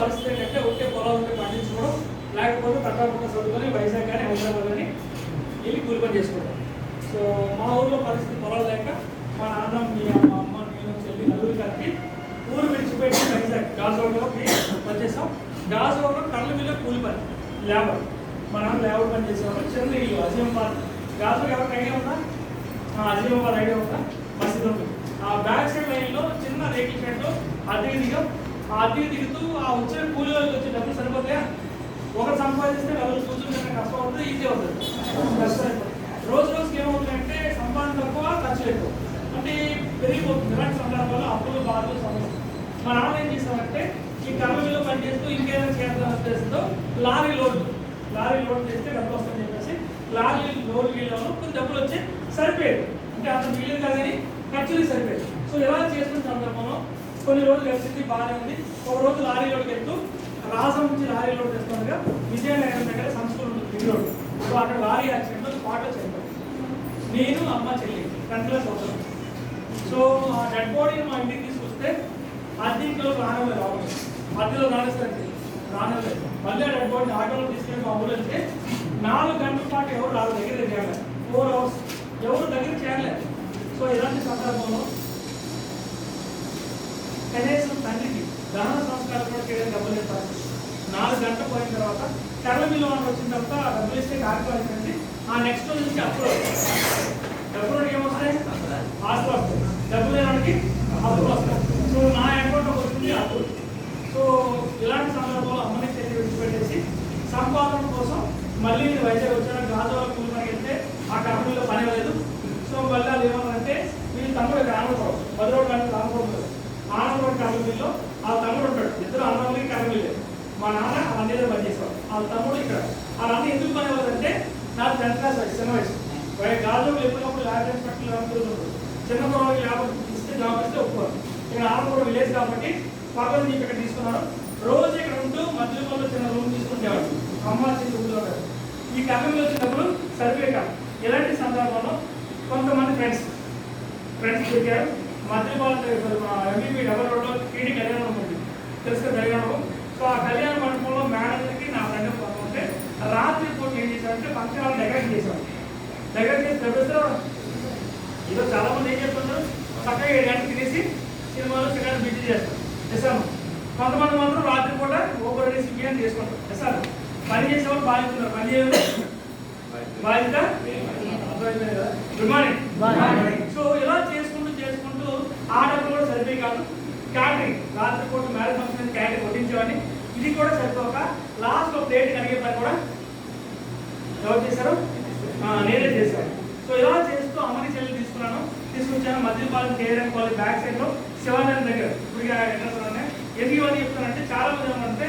పరిస్థితి ఏంటంటే ఒకే పొలాలు ఉంటే పండించుకోవడం, లేకపోతే తక్కువ చదువుకొని వైజాగ్ కానీ హైదరాబాద్ కానీ వెళ్ళి కూలి పని చేసుకోవడం. సో మా ఊళ్ళో పరిస్థితి పొలాలు లేక మా నాన్న, మా అమ్మ, నేను, చెల్లి నలుగురు కలిపి ఊరు విడిచిపెట్టి వైజాగ్ గాజువాడలోకి వచ్చేసాం. గాజువాడలో కళ్ళ మీద కూలి పని, లేబర్. మా నాన్న లేబర్ పని చేసేవాడు. చిన్న ఇల్లు అజీమాబాద్. గాజువాడ ఎవరికి ఐడియా ఉందా? అజీమాబాద్ ఐడియా ఉందా? మసీదు ఉంటుంది. ఆ బ్యాక్ సైడ్ లైన్లో చిన్న రేకుల షెడ్లో అద్దెకి దిగాం. ఆ అద్దెకి దిగుతూ ఆ వచ్చిన కూలి వాళ్ళకి వచ్చే డబ్బులు సరిపోతాయా? ఒకరు సంపాదిస్తే డబ్బులు కూర్చుంటే కష్టం అవుతుంది, ఈజీ అవుతుంది, కష్టం అయిపోతుంది. రోజు రోజుకి ఏమవుతుందంటే సంపాదన తక్కువ, ఖర్చు ఎక్కువ, అంటే పెరిగిపోతుంది. ఇలాంటి సందర్భాల్లో అప్పులు, బాధలు, సమస్యలు. మా నాన్న ఏం చేస్తామంటే ఈ కర్మలో పని చేస్తూ ఇంకేదైనా చేద్దాం ఉద్దేశంతో లారీ లోడ్ చేస్తే డబ్బులు వస్తుందని చెప్పేసి లారీ లోడ్ చేయడంలో కొన్ని డబ్బులు వచ్చి సరిపోయేది. అంటే అంత మిగిలింది కానీ ఖర్చులు సరిపోయేది. సో ఇలా చేసుకున్న సందర్భంలో కొన్ని రోజులు కలిసింది, బాగానే ఉంది. ఒక రోజు లారీ లోడ్కి వెళ్తూ రాజం నుంచి లారీ లోడ్ చేస్తుండగా విజయనగరం దగ్గర సంస్కృతి ఉంటుంది, రింగ్ రోడ్. సో అక్కడ లారీ యాక్సిడెంట్లో స్పాట్లో చనిపోయింది. నేను, అమ్మ, చెల్లి 10 క్లాస్ అవుతాను. సో ఆ డెడ్ బాడీని మా ఇంటికి తీసుకొస్తే అద్దెలో రానలేదు, అద్దెలో రాణిస్తారు రానలేదు. మళ్ళీ డెడ్ బాడీని ఆటోలో తీసుకెళ్ళి మా ఊరు వెళ్తే 4 గంటల పాటు ఎవరు రాదు, దగ్గర చేయలేదు. 4 hours ఎవరు దగ్గర చేయలేదు. సో ఇలాంటి సందర్భంలో కనీసం తండ్రికి దహన సంస్కారం కూడా చేయడం డబ్బులు ఇస్తారు. 4 గంటలు పోయిన తర్వాత తెరల బిల్లు వచ్చిన తర్వాత డబ్బులు ఇస్తే కార్యక్రమం ఏంటంటే ఆ నెక్స్ట్ రోజు నుంచి అప్పులు ఏమొస్తాయి? ఆస్తులు వస్తాయి. డబ్బులు లేడానికి అప్పులు వస్తాయి. సో నా అకౌంట్లో వస్తుంది అప్పులు. సో ఇలాంటి సందర్భంలో అమ్మని చెల్లి విడిచిపెట్టేసి సంపాదన కోసం మళ్ళీ వైజాగ్ వచ్చాను. గాజువాడ కూలి పని వెళ్తే ఆ కంపెనీలో పని లేదు. సో మళ్ళీ అది ఏమన్నారంటే వీళ్ళు తమ్ముడు ఇక్కడ ఆనందపడవు, 10 రోజులు కానీ రాకపోతుంది. ఆనందపడి కంపెనీలో ఆ తమ్ముడు ఉంటాడు, ఇద్దరు అన్నదమ్ములకి కంపెనీ లేదు. మా నాన్న అన్నీ పని చేసేవాడు, ఆ తమ్ముడు ఇక్కడ. ఆ అన్న ఎందుకు పని అవ్వదంటే నాకు 10th క్లాస్ చిన్న వయసు. గాజువాడలో ఎప్పటికప్పుడు ల్యాబ్ ఇన్స్పెక్టర్ చిన్న పొరవకి ల్యాబ్ ఇస్తే జాబ్ ఇస్తే ఒప్పుకోరు. ఇక్కడ ఆనందపూర్ విలేజ్ కాబట్టి పక్కన ఇక్కడ తీసుకున్నాడు. రోజు ఇక్కడ ఉంటూ మధ్యలో చిన్న రూమ్ తీసుకుంటేవాడు. అమ్మ చిన్న ఊళ్ళో ఉంటాడు. ఈ కంపెనీలో వచ్చినప్పుడు సర్వేక ఇలాంటి సందర్భంలో కొంతమంది ఫ్రెండ్స్ దొరికారు. మధ్యపాలెం ఎంబీపీ డబల్ రోడ్లో టీడీ కళ్యాణ మండపం ఉంది, తెలుసు కళ్యాణ మండపం. సో ఆ కళ్యాణ మండపంలో మేనేజర్కి నా ఫ్రెండ్ ఉంటే రాత్రి పూట ఏం చేశారంటే ఫంక్షన్ హాల్ డెకరేట్ చేశారు. డెకరేట్ చేసి తెప్పిస్తే ఈరోజు చాలా మంది ఏం చెప్తున్నారు, చక్కగా 7 గంటలు తినేసి సినిమాలో సినిమా బిజీ చేస్తాను. కొంతమంది మాత్రం రాత్రి పూట ఓపెన్ చేసి బిర్యానీ చేసుకుంటారు. చేస్తాను పని చేసేవాళ్ళు బాధ్యత, పని చేయాలి బాధ్యత. Good morning. సో ఇలా చేసుకుంటూ ఆ డబ్బులు కూడా సరిపోయి కాదు. క్యాటరింగ్ రాత్రి పూట మ్యారేజ్ ఫంక్షన్ క్యాటరింగ్ వడ్డించేవాడిని. ఇది కూడా సరిపోక లాస్ట్లో ప్లేట్ కడిగే పని కూడా ఎవరు చేశారు? నేనే చేశాను. సో ఇలా చేస్తూ అమ్మని చెల్లి తీసుకొచ్చాను. మధ్యపాలెం కేఆర్ఎం కాలేజ్ బ్యాక్ సైడ్లో శివానంద్ దగ్గర ఇప్పుడు అడ్రస్ ఉన్నాయి. ఎందుకు ఇవన్నీ చెప్తానంటే చాలా మంది ఏమంటే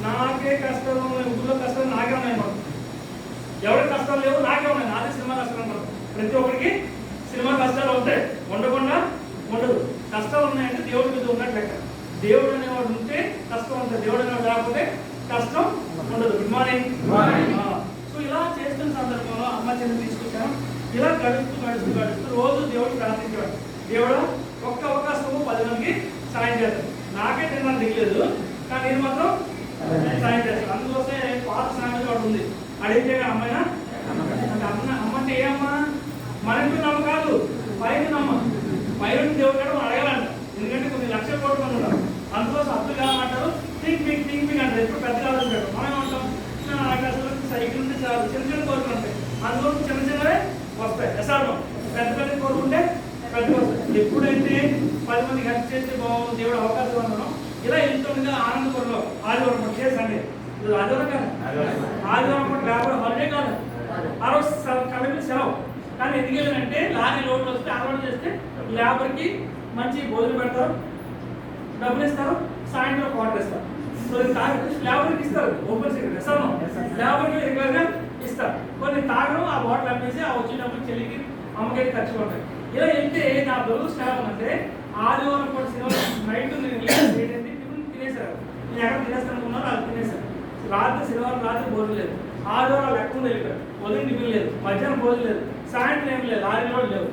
నాకే కష్టం, ఊళ్ళో కష్టం నాకే ఉన్నాయి మాకు. ఎవరికి కష్టాలు లేవు, నాకే ఉన్నాయి. నాదే సినిమా కష్టాలు ఉంటారు. ప్రతి ఒక్కరికి సినిమా కష్టాలు ఉంటాయి, ఉండకుండా ఉండదు. కష్టాలు ఉన్నాయంటే దేవుడి మీద ఉన్నట్టు లెక్క. దేవుడు అనేవాడు ఉంటే కష్టం ఉంటుంది, దేవుడు అనేవాడు రాకపోతే కష్టం ఉండదు. Good morning. సో ఇలా చేస్తున్న సందర్భంలో అమ్మ చెల్లి తీసుకొచ్చాను. ఇలా గడుస్తూ రోజు దేవుడు ప్రార్థించేవాడు. దేవుడు ఒక్క అవకాశము 10 మందికి సాయం చేస్తాడు. నాకే తినడానికి దిగలేదు, కానీ నేను మాత్రం సాయం చేస్తాను. అందుకోసమే పాత సాయం వాడు ఉంది. అడిగితే అమ్మాయినా అంటే అమ్మ అంటే ఏ అమ్మ? మన ఇంటి నమ్మ కాదు, పైన నమ్మ. పైన దేవుడు కూడా అడగాలంట. ఎందుకంటే కొన్ని లక్షల కోట్ల మంది ఉన్నారు. అందుకోసం అప్పులు కావాలంటారు. థింక్ బిగ్ అంటారు. ఎప్పుడు పెద్ద కావాలంటారు. మనం ఏమంటాం, అసలు సైకిల్ ఉంటే చాలు, చిన్న కోరికలు ఉంటాయి. అందుకోసం చిన్నవే వస్తాయి. ఎసాడు పెద్ద కోరుకుంటే పెద్ద వస్తాయి. ఎప్పుడైతే 10 మందికి హెల్ప్ చేస్తే బాగుంది, దేవుడు అవకాశం అన్నాను. ఇలా వెళ్తుండగా ఆనందపురంలో ఆదివారం పూట సండే, ఆదివారం కాదు, ఆదివారం పూట లేకపోతే హాలిడే కాదు, ఆ రోజు కమిటీ సెలవు. కానీ ఎందుకు వెళ్ళానంటే లారీ లోడ్లు వస్తే అలవాటు చేస్తే లేబర్కి మంచి భోజనం పెడతారు, డబ్బులు ఇస్తారు, సాయంత్రం క్వార్టర్ ఇస్తారు. సో లేబర్కి ఇస్తారు, ఓపెన్ సీక్రెట్ ఇస్తాను. లేబర్కి రెగ్యులర్గా ఇస్తారు. కొన్ని తాగడం, ఆ బాటిల్ అమ్మేసి ఆ వచ్చిన డబ్బులు చెల్లికి అమ్మకైతే ఖర్చు పడతాయి. ఇలా వెళ్తే నా బరువు స్టాఫ్ అంటే ఆదివారం పూట సినిమా నైట్ టిఫిన్ తినేశారు. నేను ఎక్కడ తినేస్తానుకున్నారో అది తినేశారు. రాత్రి శనివారం రాత్రి భోజనం లేదు, ఆదివారం లెక్క వెళ్ళిపోయారు. ఉదయం టిఫిన్ లేదు, మధ్యాహ్నం భోజనం లేదు, సాయంత్రం ఏం లేదు, లారీలో లేవు.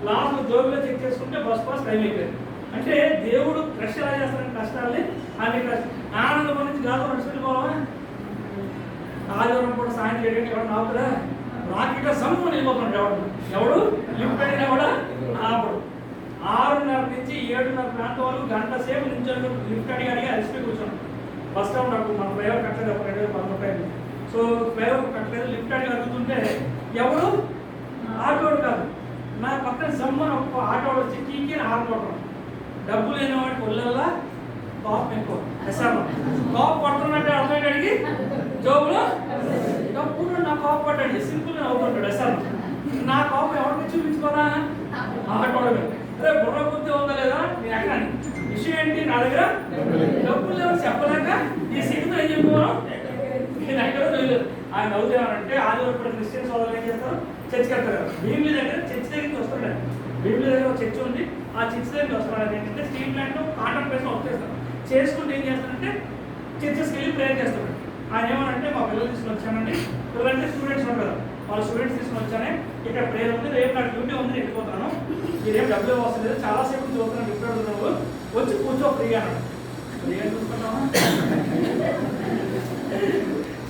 లాస్ట్ జోబులో చెక్ చేసుకుంటే బస్ పాస్ టైం అయిపోయింది. అంటే దేవుడు రక్షణ చేస్తారని కష్టాలని అన్ని ఆనందం ఆదివారం పూట సాయంత్రం 7 గంటలకు ఎవరు నావుతారా? రాకెట్ సమ్ము వెళ్ళిపోతున్నాడు. ఎవడు లిఫ్ట్ అడిగినా కూడా ఆపడు. 6:30 నుంచి 7:30 ప్రాంతం వరకు గంట సేపు నుంచి లిఫ్ట్ అడిగి అలసిపోయి కూర్చోండి. బస్ స్టాండ్ అప్పుడు మన డ్రైవర్ కట్టలేదు, ఒక 2,010 రూపాయలు. సో డ్రైవర్ కట్టలేదు, లిఫ్ట్ అడిగి అడుగుతుంటే ఎవడు ఆటోడు కాదు, నా పక్కన సమ్మని ఒక ఆటోడు వచ్చి టీకి ఆడుకోవడం. డబ్బు లేని వాడికి ఒళ్ళల్లా కాపు ఎక్కువ కాపు పడుతున్నట్టే అర్థం అడిగి జోబులో డబ్బులు నా కాపు పట్టండి సింపుల్గా నవ్వుకుంటాడు. ఎస్ఆర్ నా కాపు ఎవరికి చూపించుకోరా? ఆటోడు అదే బుర్ర బుద్ధి ఉందా లేదా? నేను ఎక్కడ విషయం ఏంటి? నా దగ్గర డబ్బులు లేవు చెప్పలేక ఈ సిగ్గుతో ఏం చెప్పుకోవడం నేను ఎక్కడో తెలియదు. ఆయన నవ్వుతామంటే ఆదివారం కూడా క్రిస్టియన్ సోదరులు ఏం చేస్తారు? చర్చికి వెళ్తారు. భీమిలి దగ్గర చర్చి దగ్గరికి వస్తున్నాడు. భీమిలి దగ్గర ఒక చర్చి ఉంది, ఆ చర్చి దగ్గరికి వస్తున్నాడు. ఏంటంటే స్టీల్ ప్లాంట్ కాంట్రాక్ట్ ప్లేస్లో వర్క్ చేస్తారు. చేసుకుంటే ఏం చేస్తారంటే చర్చెస్కి వెళ్ళి ప్రేయర్ చేస్తాడు. ఆయన ఏమనంటే మా పిల్లలు తీసుకుని వచ్చానండి, పిల్లలంటే స్టూడెంట్స్ ఉంటారు కదా, వాళ్ళ స్టూడెంట్స్ తీసుకుని వచ్చానే ఇక్కడ ప్రేయర్ ఉంది, రేపు నాకు డ్యూటీ ఉంది, వెళ్ళిపోతాను, మీరేం డబ్బులు అవసరం లేదు, చాలాసేపు చూస్తున్నాను డిఫరెంట్ నువ్వు వచ్చి కూర్చో ఫ్రీగా అన్నాడు. ఫ్రీగా చూసుకుంటామా?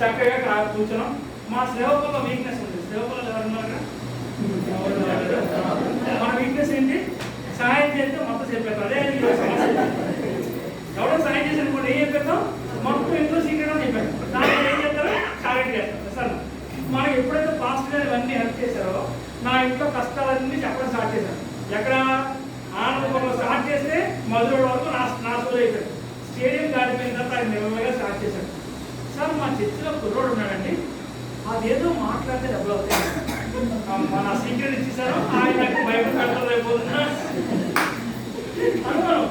చక్కగా కూర్చున్నాం. మా సేవకుల్లో వీక్నెస్ ఉంది. సేవకుల్లో ఎవరున్నారు? మన వీక్నెస్ ఏంటి? సాయం చేస్తే మొత్తం చెప్పేస్తాం. అదే ఎవడో సాయం చేసి అనుకోండి ఏం చెప్పేస్తాం? మొత్తం ఇంట్లో సీక్రెట్ అని చెప్పాను. దానికి ఏం చేస్తారు? టార్గెట్ చేస్తారు. సార్ మనకి ఎప్పుడైతే పాస్ట్ గారు ఇవన్నీ హెల్ప్ చేశారో నా ఇంట్లో కష్టాలన్నీ చెప్పడం స్టార్ట్ చేశాను. ఎక్కడ ఆనందపురంలో స్టార్ట్ చేస్తే మధుర వరకు నా సోలు అయిపోయాడు. స్టేడియం దాటిపోయిన తర్వాత ఆయన నెమ్మదిగా స్టార్ట్ చేశాడు. సార్ మా చర్చిలో కుర్రోడు ఉన్నాడండి, అదేదో మాట్లాడితే డబ్బులు అవుతాయి, మన సీక్రెట్ ఇచ్చేసారు, ఆయన బైబుల్ పెడతారు అయిపోతున్నా అనుమానం.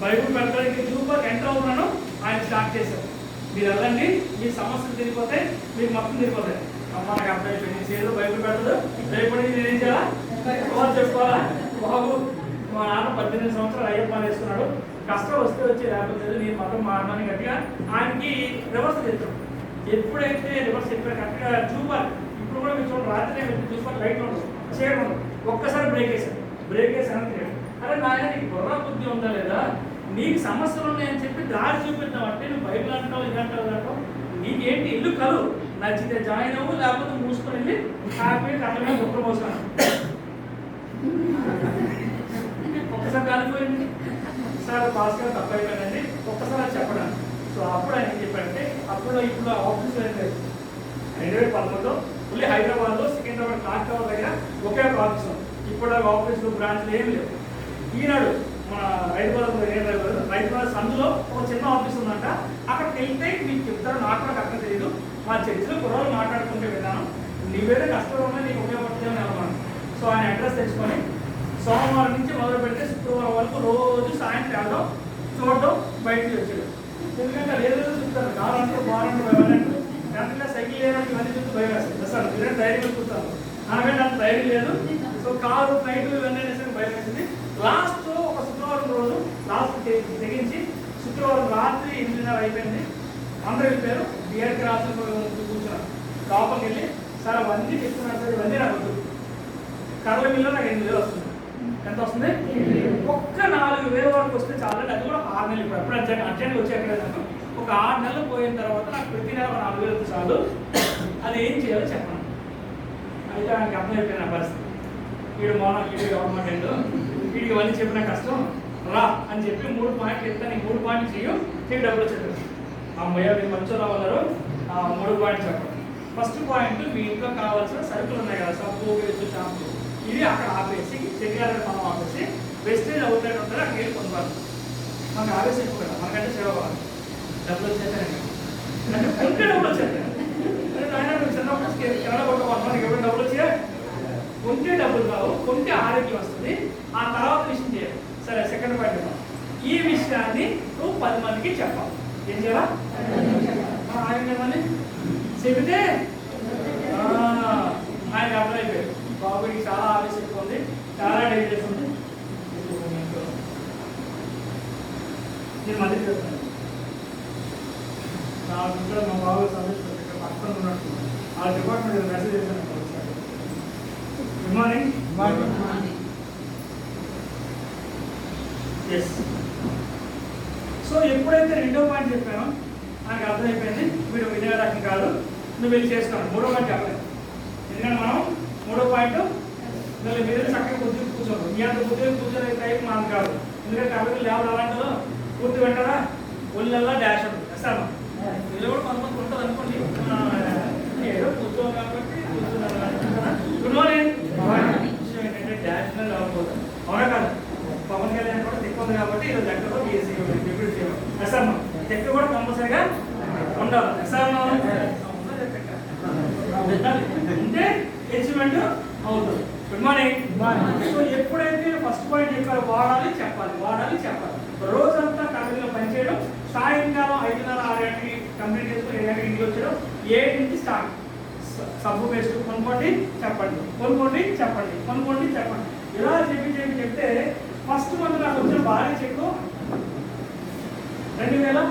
బైబుల్ పెడతానికి చూపర్ ఎంటర్ అవుతున్నాను, ఆయన స్టార్ట్ చేశారు. మీరు వెళ్ళండి, మీ సమస్యలు తిరిగిపోతాయి, మీకు మొత్తం తిరిగిపోతాయి. మనకు అర్థం అయిపోయింది, ఏదో బైబుల్ పెడతాడు, రేపటి నేనేం చేయాలా? చెప్పుకోవాలా? బాబు మా నాన్న 18 సంవత్సరాలు అయ్యప్ప వేసుకున్నాడు, కష్టం వస్తే వచ్చి లేకపోతే నేను మాత్రం మా అన్నని గట్టిగా ఆయనకి రివర్స్ తెచ్చాం. ఎప్పుడైతే రివర్స్ చెప్పారు కరెక్ట్గా చూపాలి. ఇప్పుడు కూడా మీరు చూడండి, రాత్రి చూసుకోవాలి, లైట్ ఉండదు, చేయడం ఉండదు. ఒక్కసారి బ్రేక్ వేసాను, బ్రేక్ వేసాను. అరే నాయన నీకు బుర్ర బుద్ధి ఉందా లేదా? నీకు సమస్యలు ఉన్నాయని చెప్పి దారి చూపిద్దాం అంటే నువ్వు బైబిల్ అంటావు, ఇది అంటావు అంటావు. నీకేంటి? ఇల్లు కలు, నచ్చితే జాయిన్ అవ్వు, లేకపోతే మూసుకొని వెళ్ళి హ్యాపీగా కళ్ళ మీద బుక్కలు మోసాను. ఒక్కసారి కాలిపోయింది. సార్ పాస్ గా తప్పు అయిపోయిందండి, ఒక్కసారి అది చెప్పడం. సో అప్పుడు ఆయన ఏం చెప్పారంటే, అప్పుడు ఇప్పుడు ఆఫీస్ 2013లో మళ్ళీ హైదరాబాద్లో సికింద్రాబాద్ క్లాక్ టవర్ దగ్గర ఒకే ఒక ఆఫీస్ ఉంది. ఇప్పుడు ఆఫీసులు బ్రాంచ్లు ఏమి లేవు. ఈనాడు మన రైతుబాద్ సందులో ఒక చిన్న ఆఫీస్ ఉందంట. అక్కడికి వెళ్తే మీకు చెప్తారు, నాకు కూడా అక్కడ తెలియదు. మా చర్చిలో కుర్రాళ్ళు మాట్లాడుకుంటే విధానం నీవేదో కష్టం ఉన్నా నీకు ఉపయోగపడుతుందని అనుకున్నాను. సో ఆయన అడ్రస్ తెచ్చుకొని సోమవారం నుంచి మొదలు పెడితే శుక్రవారం వరకు రోజు సాయంత్రం వెళ్ళడం, చూడడం, బయటికి వచ్చాడు. ఎందుకంటే ఏదో చూస్తారు, కావాలంటే బాగుంటే భయమంటే గంటలో సైకిల్ లేదంటే ఇవన్నీ చూస్తే భయం వేస్తుంది. సార్ మీరే ధైర్యం చూస్తాను, నాకంటే అంత ధైర్యం లేదు. సో కారు ఫ్లైట్ ఇవన్నీ అనేసి భయం వేసింది. లాస్ట్ ఒక శుక్రవారం రోజు లాస్ట్ తెగించి శుక్రవారం రాత్రి 8:30 అయిపోయింది. అందరూ వెళ్ళిపోయారు. బిఆర్కి రాత్రి కూర్చున్నారు. లోపలికి వెళ్ళి సార్ అవన్నీ చెప్తున్నారు సార్, ఇవన్నీ నాకు వద్దు, కర్ల బిల్లు నాకు 8,000 వస్తుంది. ఎంత వస్తుంది? ఒక్క 4,000 వరకు వస్తే చాలా. అది కూడా 6 నెలలు. ఇప్పుడు ఎప్పుడు అర్జెంట్గా వచ్చి ఎక్కడ ఒక 6 నెలలు పోయిన తర్వాత నాకు ప్రతి నెల 4,000 వస్తే చాలు. అది ఏం చేయాలో చెప్పండి. అయితే ఆయనకి అర్థమైపోయిన నా పరిస్థితి. వీడు గవర్నమెంట్ వీడికి ఇవన్నీ చెప్పిన కష్టం రా అని చెప్పి 3 పాయింట్లు చెప్తాను. ఈ 3 పాయింట్లు నీకు డబ్బులు వచ్చేది. అమ్మయ్య మీరు మంచిగా రావాలన్నారు. 3 పాయింట్లు చెప్పండి. ఫస్ట్ పాయింట్, మీ ఇంట్లో కావాల్సిన సరుకులు ఉన్నాయి కదా, సబ్బు, వేసు, షాంపూ, ఇవి అక్కడ ఆపేసి శరీరాన్ని మనం ఆపేసి వెస్టేజ్ అవుట్లెట్ ఉంటుంది, అక్కడ వెళ్ళి కొనుక్కోవాలి. మనకు ఆవేశం ఎక్కువ కదా, మనకంటే సేవ కావాలి. డబ్బులు వచ్చేస్తారండి అంటే కొంటే డబ్బులు వచ్చేస్తాయి. ఆయన చిన్నప్పుడు కెనడా కొట్టుకోవాలి, మనకి ఎవరు డబ్బులు వచ్చాయి? కొంటే డబ్బులు రావు, కొంటే ఆరోగ్యం వస్తుంది. ఆ తర్వాత విషయం చేయాలి. సరే, సెకండ్ పాయింట్, ఈ విషయాన్ని నువ్వు 10 మందికి చెప్పాలి. ఏం చేయాలా? ఆయన చెబితే ఆయన అప్లై అయిపోయాడు. బాబుకి చాలా ఆవేశం ఎక్కువ ఉంది, చాలా డేంజర్స్ ఉంది. నేను మళ్ళీ చెప్తాను, నా ఇంట్లో మా బాబు సందేశం ఇక్కడ పక్కన ఉన్నట్టు ఆ డిపార్ట్మెంట్ మెసేజ్ చేశాను. Good morning. ఎస్. సో ఎప్పుడైతే రెండో పాయింట్ చెప్పానో నాకు అర్థమైపోయింది, వీడు వినే రకం కాదు, నువ్వు వెళ్ళి చేసుకోవాలి. మూడో పాయింట్ చెప్పలేదు, ఎందుకంటే మనం మూడో పాయింట్ మళ్ళీ మీరు చక్కగా బుద్ధి కూర్చోండి. మీ అంత బుద్ధి కూర్చొని టైప్ మనకు కాదు, ఎందుకంటే కాబట్టి లేవడం అలాంటిదో పూర్తి వెంటరా ఒళ్ళల్లా డాష్ ఉంటుంది సార్. వీళ్ళు కూడా కొంతమంది ఉంటుంది అనుకోండి, ఏదో కూర్చోవాలి కాబట్టి కూర్చున్నారు. Good morning. విషయం ఏంటంటే డాష్ మీద లేకపోతాం, అవునా కాదు? పవన్ కళ్యాణ్ కూడా తెక్క ఉంది కాబట్టి ఈరోజు దగ్గరలో బీఎస్సీ డిప్యూటీ సీఎం ఎస్ఆర్ తెక్క కూడా కంపల్సరీగా ఉండాలి. ఎస్ఆర్ అంటే అచీవ్మెంట్ అవుతుంది. Good morning. సో ఎప్పుడైతే ఫస్ట్ పాయింట్ చెప్పారో వాడాలి చెప్పాలి, వాడాలి చెప్పాలి. రోజంతా కంపెనీలో పనిచేయడం, సాయంకాలం 5:30 6 గంటలకి కంప్లీట్ చేసుకుని 7 గంటలకి ఇంటికి వచ్చాడు. 7 నుంచి స్టార్ట్. సబ్బు పేస్ట్ కొనుక్కోండి చెప్పండి, కొనుక్కోండి చెప్పండి, కొనుక్కోండి చెప్పండి. ఇలా చెప్తే ఫస్ట్ మంత్ నాకు వచ్చిన భారీ చెక్ 2013.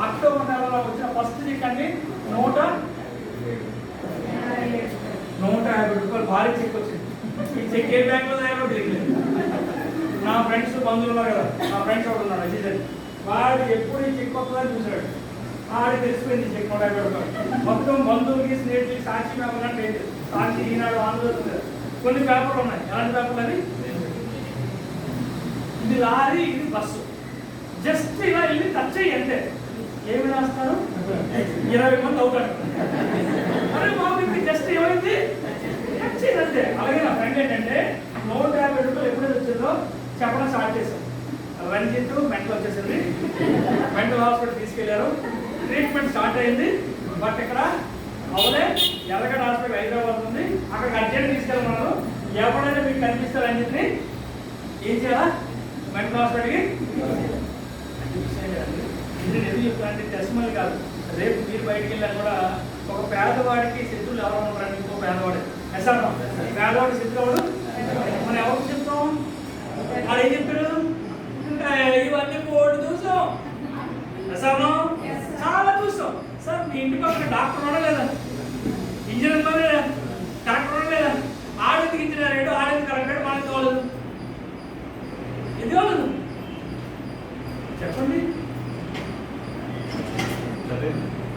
అక్టోబర్ నెలలో వచ్చిన ఫస్ట్ చెక్ అండి 150 రూపాయలు భారీ చెక్ వచ్చింది. ఈ చెక్ ఏ బ్యాంక్ లో తయారో తెలియలేదు. నా ఫ్రెండ్స్ బంధువులు ఉన్నారు కదా, నా ఫ్రెండ్స్ ఒకటి ఉన్నాడు అజయ్, వాడు ఎప్పుడు ఈ చెక్ వస్తుందని చూసాడు. ఆడికి తెలిసిపోయింది చెక్ 150 రూపాయలు. మొత్తం బంధువులకి స్నేహితులకి సాక్షి పేపర్ అంటే సాక్షి, ఈనాడు, ఆంధ్రజ్యోతి కొన్ని పేపర్లు ఉన్నాయి. ఎలాంటి పేపర్లు అని? ఇది లారీ, ఇది బస్సు. జస్ట్ ఇలా వెళ్ళి టచ్ అయ్యి అంతే. ఏమి రాస్తారు? 20 మంది అవుతాడు. అరే బాబు ఇది జస్ట్ ఏమైంది? టచ్ అయ్యి అంతే. అలాగే నా ఫ్రెండ్ ఏంటంటే 150 రూపాయలు ఎప్పుడైతే వచ్చిందో చెప్పడం స్టార్ట్ చేశాం. రంజిత్ మెంటల్ వచ్చేసింది, మెంటల్ హాస్పిటల్ తీసుకెళ్లారు, ట్రీట్మెంట్ స్టార్ట్ అయింది. బట్ ఇక్కడ అవునే ఎర్రగడ్డ హాస్పిటల్ హైదరాబాద్ ఉంది, అక్కడికి అర్జెంట్ తీసుకెళ్ళమన్నారు. ఎప్పుడైనా మీకు కనిపిస్తారు రంజిత్ని ఏం చేయాలా? మెంటల్ హాస్పిటల్కి. ఇది ఎందుకు చెప్తానంటే టెస్టిమల్ కాదు, రేపు మీరు బయటికి వెళ్ళాక కూడా ఒక పేదవాడికి శత్రువులు ఎవరు ఉంటారండి? ఇంకో పేదవాడు ఎసాను పేదవాడి శత్రువుడు మనం ఎవరికి చెప్తాం? అది ఏం చెప్పాడు? ఇవన్నీ బోర్డు చూసాం ఎసాను, చాలా చూస్తాం. సార్ మీ ఇంటి పక్కన డాక్టర్ కూడా లేదా, ఇంజనీర్ కూడా లేదా, కరెక్టర్ కూడా లేదా? ఆడెందుకు ఇంజనీర్ అయ్యాడు, ఆడెందుకు కరెక్ట్ మనకి కావలేదు, ఇది కావలేదు చెప్పండి.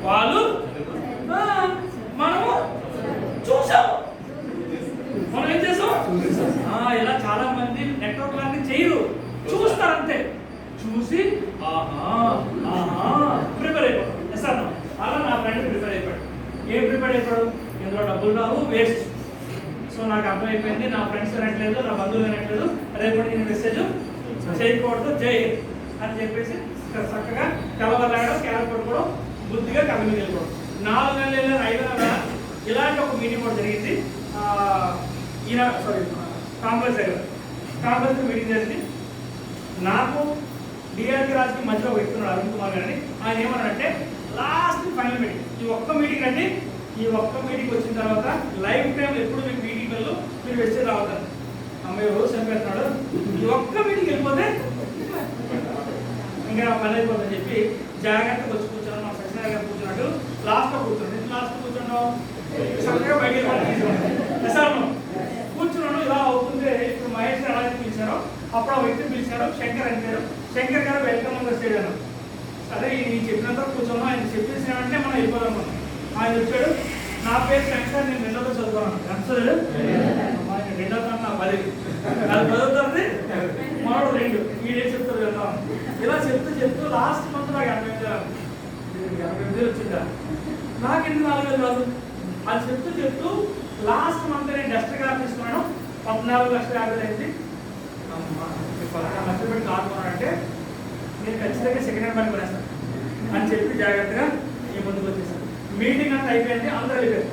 వాళ్ళు మనము చూసాము, మనం ఏం చేసాం? ఇలా చాలా మంది నెట్వర్క్ లాంటి చేయరు, చూస్తారంతే. చూసి ప్రిపేర్ అయిపోతాం. సార్ అలా నా ఫ్రెండ్ ప్రిపేర్ అయిపోయాడు. ఏం ప్రిపేర్ అయిపోయాడు? ఇందులో డబ్బులు రావు, వేస్ట్. సో నాకు అర్థమైపోయింది, నా ఫ్రెండ్స్ వినట్లేదు, నా బంధువులు వినట్లేదు, రేపు నేను మెసేజ్ చేయకూడదు జై అని చెప్పేసి చక్కగా తెల్లవారు క్యారెట్ పట్టుకోవడం, బుద్ధిగా కంపెనీకి వెళ్ళిపోవడం. 4 నెలలు 5 నెలల ఇలాంటి ఒక మీటింగ్ కూడా జరిగింది. కాంగ్రెస్ మీటింగ్ జరిగింది. నాకు డిఆర్కి రాజుకి మధ్యలో పెడుతున్నాడు అరుణ్ కుమార్ గారిని. ఆయన ఏమన్నాడంటే లాస్ట్ ఫైనల్ మీటింగ్, ఈ ఒక్క మీటింగ్ అండి, ఈ ఒక్క మీటింగ్ వచ్చిన తర్వాత లైఫ్ టైం ఎప్పుడు మీకు మీటింగ్లలో మీరు వచ్చి రావద్దని అమ్మాయి రోజు చంపేస్తున్నాడు. ఈ ఒక్క మీటింగ్ వెళ్ళిపోతే ఇంకా పని అయిపోతుందని చెప్పి జాగ్రత్తగా వచ్చి కూర్చోను. మా సత్యనారాయణ గారు కూర్చున్నట్టు లాస్ట్లో కూర్చోండి. లాస్ట్ కూర్చున్నాం చక్కగా బయటికి కూర్చున్నాను. ఇలా అవుతుంది. ఇప్పుడు మహేష్ ఎలా పిలిచారో అప్పుడు ఆ వ్యక్తిని పిలిచారు, శంకర్ అని పేరు. శంకర్ గారు వెల్కమ్ గా స్టేజ్ అన్నాను. సరే ఈ చెప్పినంత కూర్చున్నాం, ఆయన చెప్పేసిన వెంటనే మనం వెళ్ళిపోదాం. ఆయన వచ్చాడు, నా పేరు శంకర్, నేను 2వ చదువుకున్నాను. ఎంత చదివాడు? 2వ తరగతి, నా 10 అది 10వ తరగతి, మనోడు 2. వీడే చెప్తారు వెళ్తాం. ఇలా చెప్తూ లాస్ట్ మంత్ నాకు 88,000 వచ్చిందా? నాకు ఎందుకు 4,000 రాదు? అది చెప్తూ లాస్ట్ మంత్ నేను డస్ట్ కార్ తీసుకున్నాను, 14,50,000 అయింది. 14 లక్షలు పెట్టి కార్ కొన్నానంటే నేను ఖచ్చితంగా సెకండ్ హ్యాండ్ పని కొనేస్తాను అని చెప్పి జాగ్రత్తగా ఈ ముందుకు వచ్చేసాను. మీటింగ్ అంతా అయిపోయింది, అందరూ వెళ్ళిపోయారు.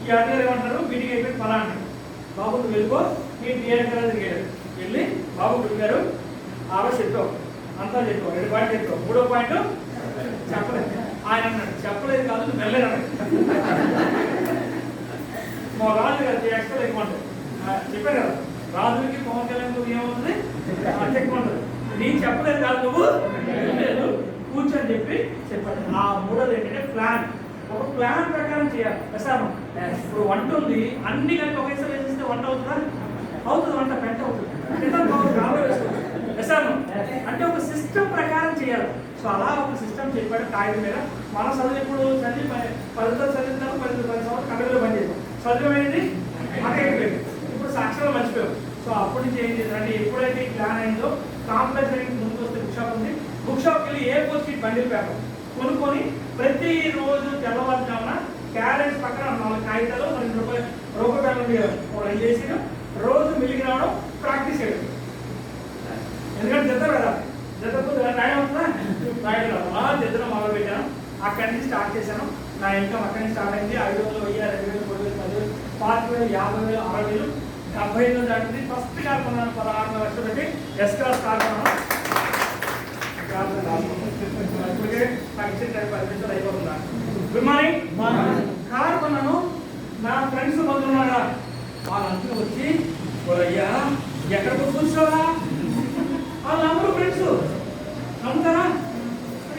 ఈ అడిగారు ఏమంటారు? మీటింగ్ అయిపోయింది ఫలా అంటారు. బాబు నువ్వు వెళ్ళిపో, నీ డిఆర్ గారు తిరిగాడు. వెళ్ళి బాబు గుడిగారు ఆ రోజు చెప్పావు, అంతా చెప్పావు, 2 పాయింట్ చెప్పావు, 3వ పాయింట్ చెప్పలేదు. ఆయన అన్నాడు చెప్పలేదు కాదు, నువ్వు వెళ్ళలేదు. మా రాజు గారు ఎక్స్ట్రా ఎక్కువ ఉంటుంది చెప్పారు కదా, రాజులకి పవన్ కళ్యాణ్ ఏమవుతుంది ఎక్కువ ఉంటుంది. నేను చెప్పలేదు కాదు, నువ్వు లేదు కూర్చొని చెప్పి చెప్పాడు. ఆ 3వది ఏంటంటే ప్లాన్. ఒక ప్లాన్ ప్రకారం చేయాలి. ప్రసాదం ఇప్పుడు వంట ఉంది, అన్ని కలిపి ఒకేసారి వేసేస్తే వంట అవుతుందా? అవుతుంది, వంట పెంట అవుతుంది. ప్రసాదం అంటే ఒక సిస్టమ్ ప్రకారం చేయాలి. సో సో అలా ఒక సిస్టమ్ చెప్పాడు కాగితం మీద. మన చదువు ఇప్పుడు చదివి 10 చదివిస్తాను 10 సంవత్సరాలు కంపెనీలో పనిచేస్తాం. చదువు అక్కడ ఇప్పుడు సాక్షరాలు మర్చిపోయాం. సో అప్పటి నుంచి ఏం చేశారంటే ఎప్పుడైతే ప్లాన్ అయిందో కాంప్లెక్స్ అనేది ముందుకు వస్తే బుక్ షాప్ ఉంది. బుక్ షాప్కి వెళ్ళి ఏ పోస్ట్ బండిల్ పేపర్ కొనుక్కొని ప్రతిరోజు తెల్లవారుజామున క్యారెట్స్ పక్కన 4 కాగితాలు 2 రూపాయలు పేపర్లు చేసి రోజు మిలిగి రావడం ప్రాక్టీస్ చేయడం. ఎందుకంటే జత కదా, జతకు రాయడం అవుతుందా, రాయడం రాదు. అలా జతను మొదలు పెట్టాను. అక్కడి నుంచి స్టార్ట్ చేశాను. నా ఇన్కమ్ అక్కడి నుంచి స్టార్ట్ అయింది. 5,000, 1000, 2,000, 3,000, 10,000, 40,000, 50,000, 70,000 దాటింది. ఫస్ట్ కార్ కొన్నాను 16 లక్షలు పెట్టి ఎస్ క్లాస్ కార్ కొన్నాను. ఇప్పటికే నాకు ఇచ్చిన టైం 10 నిమిషాలు అయిపోతుందా. Good morning. కార్ కొన్నాను. నా ఫ్రెండ్స్ మంది ఉన్నారా, వాళ్ళందరూ వచ్చి అయ్యా ఎక్కడికి కూర్చోరా, వాళ్ళు అందరూ ఫ్రెండ్స్ నమ్ముతారా,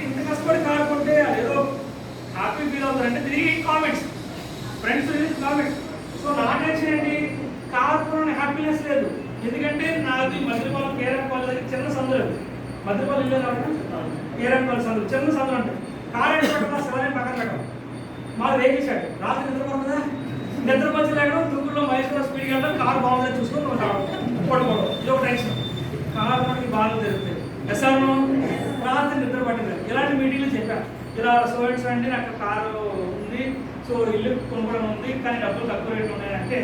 ఇంత కష్టపడి కార్ కొంటే అదేదో హ్యాపీ ఫీల్ అవుతారంటే 3 కామెంట్స్ ఫ్రెండ్స్ కామెంట్స్. సో నా టెన్షన్ ఏంటి, కార్ కొన్న హ్యాపీనెస్ లేదు. ఎందుకంటే నాది మధ్యపాలెం కేరళ దగ్గర చిన్న సందులు, మధ్యపాలెం ఇల్లు కాబట్టి కేరళ సందులు చిన్న సందులు అంటే కార్ ఏంటంటే శివాలయం పక్కన పెట్టడం. మాది వెహికల్ షాట్, రాత్రి నిద్రపోతుందా, నిద్రపోతే లేకుండా దుమ్ములో మహేశ్వర స్పీడ్ కంటే కారు బాగుందని చూసుకొని పడుకోవడం, ఇది ఒక టెన్షన్. కారు మనకి బాగా జరుగుతుంది. ఎస్ఆర్ను రాత్రి నిద్ర పట్టింది. ఇలాంటి మీటింగ్లు చెప్పాను, ఇలా సోయిట్స్ అండి నాకు కారు ఉంది, సో ఇల్లు కొనుక్కోవడం ఉంది, కానీ డబ్బులు తక్కువ రేట్లు ఉన్నాయంటే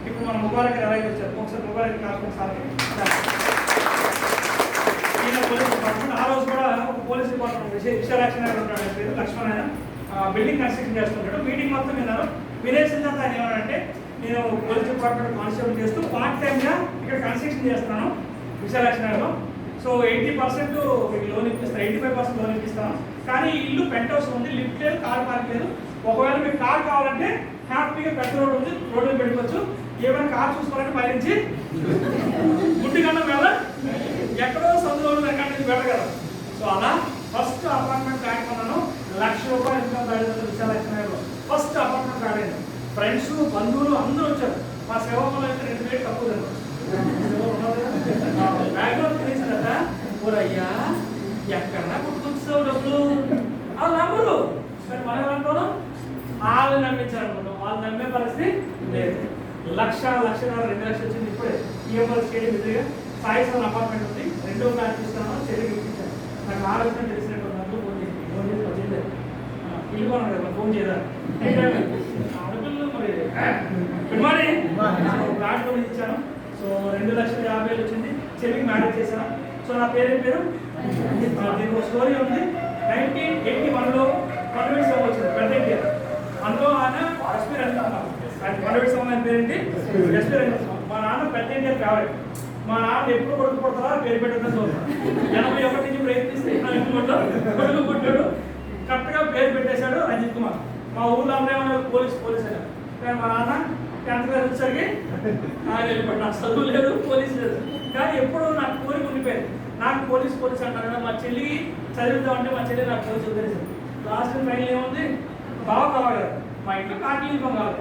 ఇప్పుడు మన ముబారక్ ఎవరైతే వచ్చారు ఒకసారి ముబారక్ కారు ఒకసారి ఈయన పోలీస్ డిపార్ట్మెంట్. ఆ రోజు కూడా ఒక పోలీస్ డిపార్ట్మెంట్ విశాలాక్షన్ ఉంటాడు, పేరు లక్ష్మణ్. ఆయన బిల్డింగ్ కన్స్ట్రక్షన్ చేస్తుంటాడు. మీటింగ్ మొత్తం విన్నారు. వినేసిన తర్వాత ఆయన ఏమన్నారంటే నేను పోలీస్ డిపార్ట్మెంట్ కానిస్టేబుల్ చేస్తూ పార్ట్ టైమ్గా ఇక్కడ కన్స్ట్రక్షన్ చేస్తున్నాను విశాలాక్షణలో. సో 80% మీకు లోన్ ఇప్పిస్తాను, 85% లోన్ ఇప్పిస్తాను. కానీ ఇల్లు పెంట్ హౌస్ ఉంది, లిఫ్ట్ లేదు, కార్ పార్క్ లేదు. ఒకవేళ మీకు కార్ కావాలంటే హ్యాపీగా పెద్ద రోడ్ ఉంది, రోడ్డు పెట్టుకోవచ్చు. ఏమైనా కార్ చూసుకోవాలంటే పైనుంచి గుడ్డి కన్నా వెళ్ళ ఎక్కడో సందులో ఎక్కడి వెళ్ళగలరు. సో అలా ఫస్ట్ అపార్ట్మెంట్ ప్లాన్ కొన్నాను. ₹1,00,000 ఇన్కమ్ రాలేదు విశాలాక్షణలో. ఫస్ట్ అపార్ట్మెంట్ రాలేదు. ఫ్రెండ్స్ బంధువులు అందరూ వచ్చారు. మా సేవకులు అయితే 2 రేట్లు తక్కువ తిన్నారు. బ్యాక్గ్రౌండ్ తెలిసిన కదా అయ్యా ఎక్కడన్నా కొట్టుకొచ్చావు డబ్బులు వాళ్ళు నమ్మరు. కానీ మనం ఏమంటున్నాం, వాళ్ళు నమ్మించారు అనుకుంటాం. వాళ్ళు నమ్మే పరిస్థితి లేదు. 1,00,000, 1,50,000, 2,00,000 వచ్చింది. ఇప్పుడే ఈఎంఐ స్టేడియం ఎదురుగా సాయి సోన్ అపార్ట్మెంట్ ఉంది. 2వ ఫ్లాట్ తీసుకున్నాను. చెల్లికి ఇప్పించాను. నాకు ఆలోచన తెలిసినట్టు ఉన్నట్టు ఫోన్ చేసి వచ్చింది ఇల్లు కొన్నాను కదా ఫోన్ చేయదా ఆడపిల్లలు మరి. Good morning. ఫ్లాట్ కొని ఇచ్చాను. సో 2,50,000 వచ్చింది. చెల్లికి మ్యారేజ్ చేశాను. సో నా పేరు దీనికి ఒక స్టోరీ ఉంది. 1981లో కాన్వెంట్ సభ వచ్చింది పెద్ద ఇండియా. అందులో ఆయన ఎస్పీ రంజిత్. కాన్వెంట్ సభ ఆయన పేరేంటి, ఎస్పీ రంజిత్. మా నాన్న పెద్ద ఇండియా ఫేవరెట్. మా నాన్న ఎప్పుడు కొడుకు పుడతారా పేరు పెట్టడం చూస్తాను. 81 నుంచి ప్రయత్నిస్తే కొడుకు పుట్టాడు. కరెక్ట్గా పేరు పెట్టేశాడు రంజిత్ కుమార్. మా ఊళ్ళో అందరూ పోలీస్ అయినా. కానీ మా నాన్న 10th క్లాస్ వచ్చేసరికి వెళ్ళిపోయాడు. నాకు చదువు లేదు, పోలీసు లేదు. కానీ ఎప్పుడు నాకు కోరిక ఉండిపోయింది, నాకు పోలీస్ అంటారు కదా. మా చెల్లికి చదివిద్దామంటే మా చెల్లి నాకు పోలీసు వదిలేసింది. లాస్ట్ ఫైనల్ ఏముంది, బాగా కావాలి కదా, మా ఇంట్లో కార్డు యూనిఫామ్ కావాలి.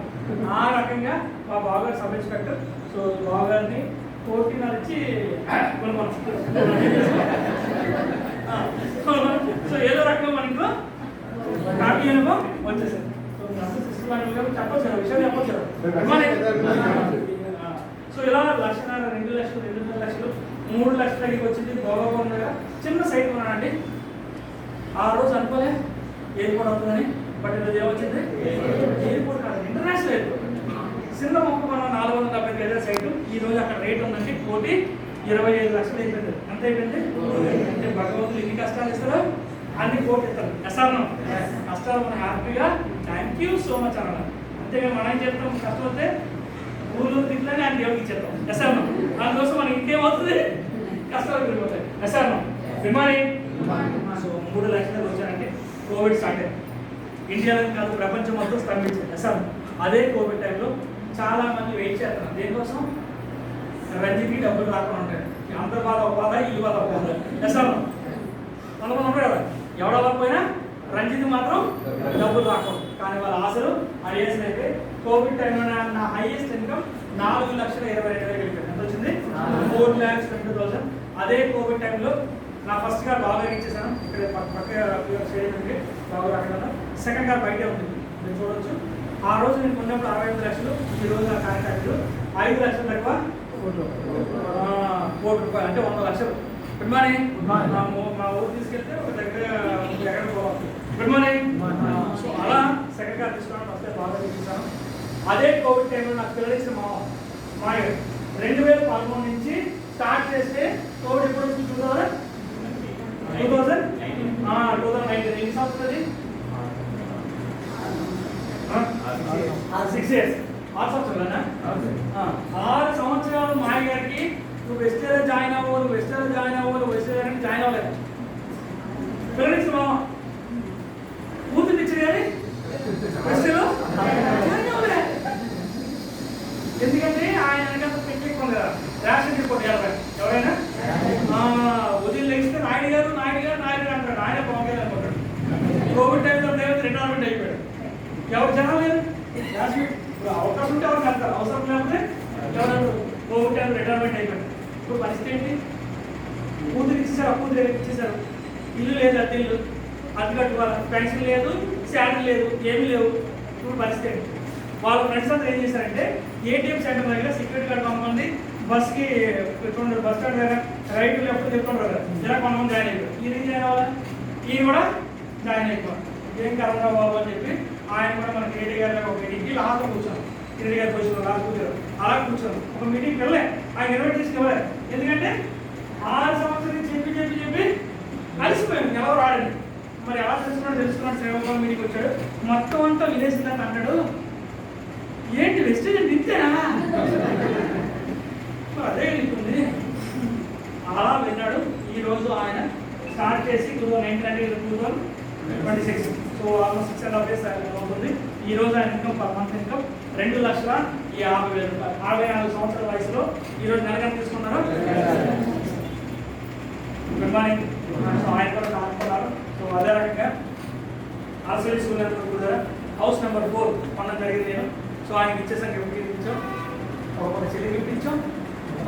ఆ రకంగా మా బావగారు సబ్ ఇన్స్పెక్టర్. సో బావగారిని 14 ఇచ్చి సో ఏదో రకంగా మన ఇంట్లో కార్డు యూనిఫామ్ వచ్చేసింది. చెప్పొచ్చు విషయం చెప్పొచ్చు. సో ఇలా 1,00,000, 2,00,000, 2.5 లక్షలు, 3 లక్షలకి వచ్చింది. బాగా చిన్న సైట్ కొన్నానండి. ఆ రోజు అనుకోలే ఎయిర్పోర్ట్ అవుతుందని. బట్ ఈరోజు ఏమొచ్చింది, ఎయిర్పోర్ట్ కాదు, ఇంటర్నేషనల్ ఎయిర్పోర్ట్. చిన్న మొక్క మనం 470 గజాల సైటు. ఈ రోజు అక్కడ రేట్ ఉందండి 1,25 లక్షలు అయిపోయింది. ఎంత అయిపోయింది అంటే భగవంతులు ఎన్ని కష్టాలు ఇస్తారో అన్ని కోటి ఇస్తారు. ఎస్ఆర్నో కష్టాలు మనం హ్యాపీగా థ్యాంక్ యూ సో మచ్ అన్నారు. అంతేగాని మనం ఏం చేస్తాం, కష్టం వస్తే ఊళ్ళో తిట్లని ఆయన దేవుడికి ఇచ్చేస్తాం. ఎస్ఆర్నో దానికోసం మనకి ఇంకేమవుతుంది, కష్టాలు పెరిగిపోతాయి. ఎస్ఆర్నో విమాని. సో 3 లక్షలు వచ్చారంటే కోవిడ్ స్టార్ట్ అయింది. ఇండియాలో కాదు ప్రపంచం మొత్తం స్తంభించింది. ఎస్ఆర్నో అదే కోవిడ్ టైంలో చాలా మంది వెయిట్ చేస్తారు. దేనికోసం, రంజిత్కి డబ్బులు రాకుండా ఉంటాయి. అందరి బాధ ఒక బాధ, ఈ బాధ ఒక బాధ. ఎస్ఆర్నో కొంతమంది ఉంటారు కదా, ఎవడ అవ్వకపోయినా రంజిత్ మాత్రం డబ్బులు రాకూడదు. కానీ వాళ్ళ ఆశలు ఐఏఎస్ అయితే కోవిడ్ టైంలో నా హైయెస్ట్ ఇన్కమ్ 4,22,000 వెళ్ళిపోయింది. ఎంత వచ్చింది, 4,20,000. అదే కోవిడ్ టైంలో నా ఫస్ట్ కార్ బాగా ఇచ్చేసాను. ఇక్కడ పక్క స్టేడియం ఉంది, బాగా అక్కడ. సెకండ్ కార్ బయటే ఉంటుంది, మీరు చూడవచ్చు. ఆ రోజు నేను కొన్నప్పుడు 65 లక్షలు, ఈ రోజు నా కాంట్రాక్ట్ 5 లక్షల తక్కువ ₹1 కోటి, అంటే 100 లక్షలు. Good morning. మా ఊరు తీసుకెళ్తే ఒక దగ్గర ఎక్కడ పోవాలి. Good morning. సో అలా సెకండ్ కార్ తీసుకున్నాను, ఫస్ట్ బాగా తీసుకున్నాను. అదే కోవిడ్ టైంలో నాకు పిల్లలిచ్చిన మా 2013 నుంచి స్టార్ట్ చేస్తే కోవిడ్ ఎప్పుడు వచ్చింది? 2019. ఎన్ని సంవత్సరాలు? 6 ఇయర్స్. 6 సంవత్సరాలనా? 6 సంవత్సరాలు మాయ గారికి నువ్వు వెస్టేలో జాయిన్ అవ్వవు, నువ్వు వెస్టేలో జాయిన్ అవ్వవు, నువ్వు వెస్టేలో జాయిన్ అవ్వలేదు. పిల్లలిచ్చిన మామ కూతురు ఇచ్చింది కానీ వెస్టేలో జాయిన్ అవ్వలేదు. ఎందుకంటే ఆయన వెనకాల టెక్నిక్ ఉంది కదా, రేషన్ రిపోర్ట్ ఎవరైనా ఉదయం లేస్తే నాయుడు గారు అంటాడు. ఆయన పవన్ కళ్యాణ్ అనుకుంటాడు. కోవిడ్ టైంలో రిటైర్మెంట్ అయిపోయాడు. ఎవరు జనం లేదు, ఇప్పుడు అవకాశం ఉంటే ఎవరు కడతారు, అవసరం లేకపోతే ఎవరు కోవిడ్ టైంలో రిటైర్మెంట్ అయిపోయాడు. ఇప్పుడు పరిస్థితి ఏంటి? కూతురు ఇచ్చేసారు, అప్పు ఇచ్చేసారు, ఇల్లు లేదు, అద్దె ఇల్లు, అద్దె కట్టుకోవాలి, పెన్షన్ లేదు, శాలరీ లేదు, ఏమీ లేవు. ఇప్పుడు పరిస్థితి ఏంటి? వాళ్ళ ఫ్రెండ్స్ అంతా ఏం చేశారంటే ఏటీఎం సెంటర్ దగ్గర సెక్యూరిటీ గార్డ్ కొంతమంది బస్కి చూడండి, బస్ స్టాండ్ దగ్గర రైట్ లెఫ్ట్ చెప్తుంటారు కదా, ఇలా కొంతమంది జాయిన్ అయిపోయారు. ఈయన ఏం జాయిన్ అవ్వాలి, ఈయన కూడా జాయిన్ అయిపోవాలి. ఏం కరోనా బాబు అని చెప్పి ఆయన కూడా మన కేటీ గారి ఒక మీటింగ్కి లాస్ట్ కూర్చోను. కేటీ గారి కూర్చోను, లాస్ట్ కూర్చోరు, అలా కూర్చోను. ఒక మీటింగ్కి వెళ్ళే ఆయన ఇన్వైట్ చేసి ఇవ్వలేదు. ఎందుకంటే 6 సంవత్సరాలు చెప్పి కలిసిపోయాను, ఎవరు రాడండి. మరి ఎలా తెలుసుకున్నాడు సేవకుల మీటింగ్కి వచ్చాడు, మొత్తం అంతా విదేశీదాన్ని అన్నాడు. ఏంటి వెస్టేజ్ అంటే ఇంతేనా? అదే ఉంటుంది. అలా విన్నాడు. ఈరోజు ఆయన స్టార్ట్ చేసి 2019-2026, సో ఆల్మోస్ట్ 6.5 years అవుతుంది. ఈరోజు ఆయన ఇన్కమ్ పర్ మంత్ ఇన్కమ్ ₹2,50,000. 64 సంవత్సరాల వయసులో ఈరోజు నెలకని తీసుకున్నారు. Good morning. సో ఆయన కూడా కానుకున్నారు. సో అదే రకంగా ఆల్సో స్కూల్ హౌస్ నెంబర్ 4 కొనడం జరిగింది నేను. సో ఆయనకి ఇచ్చేసాను, గిఫ్ట్ ఇచ్చాం, ఒక చెల్లి గిఫ్ట్ ఇచ్చాం,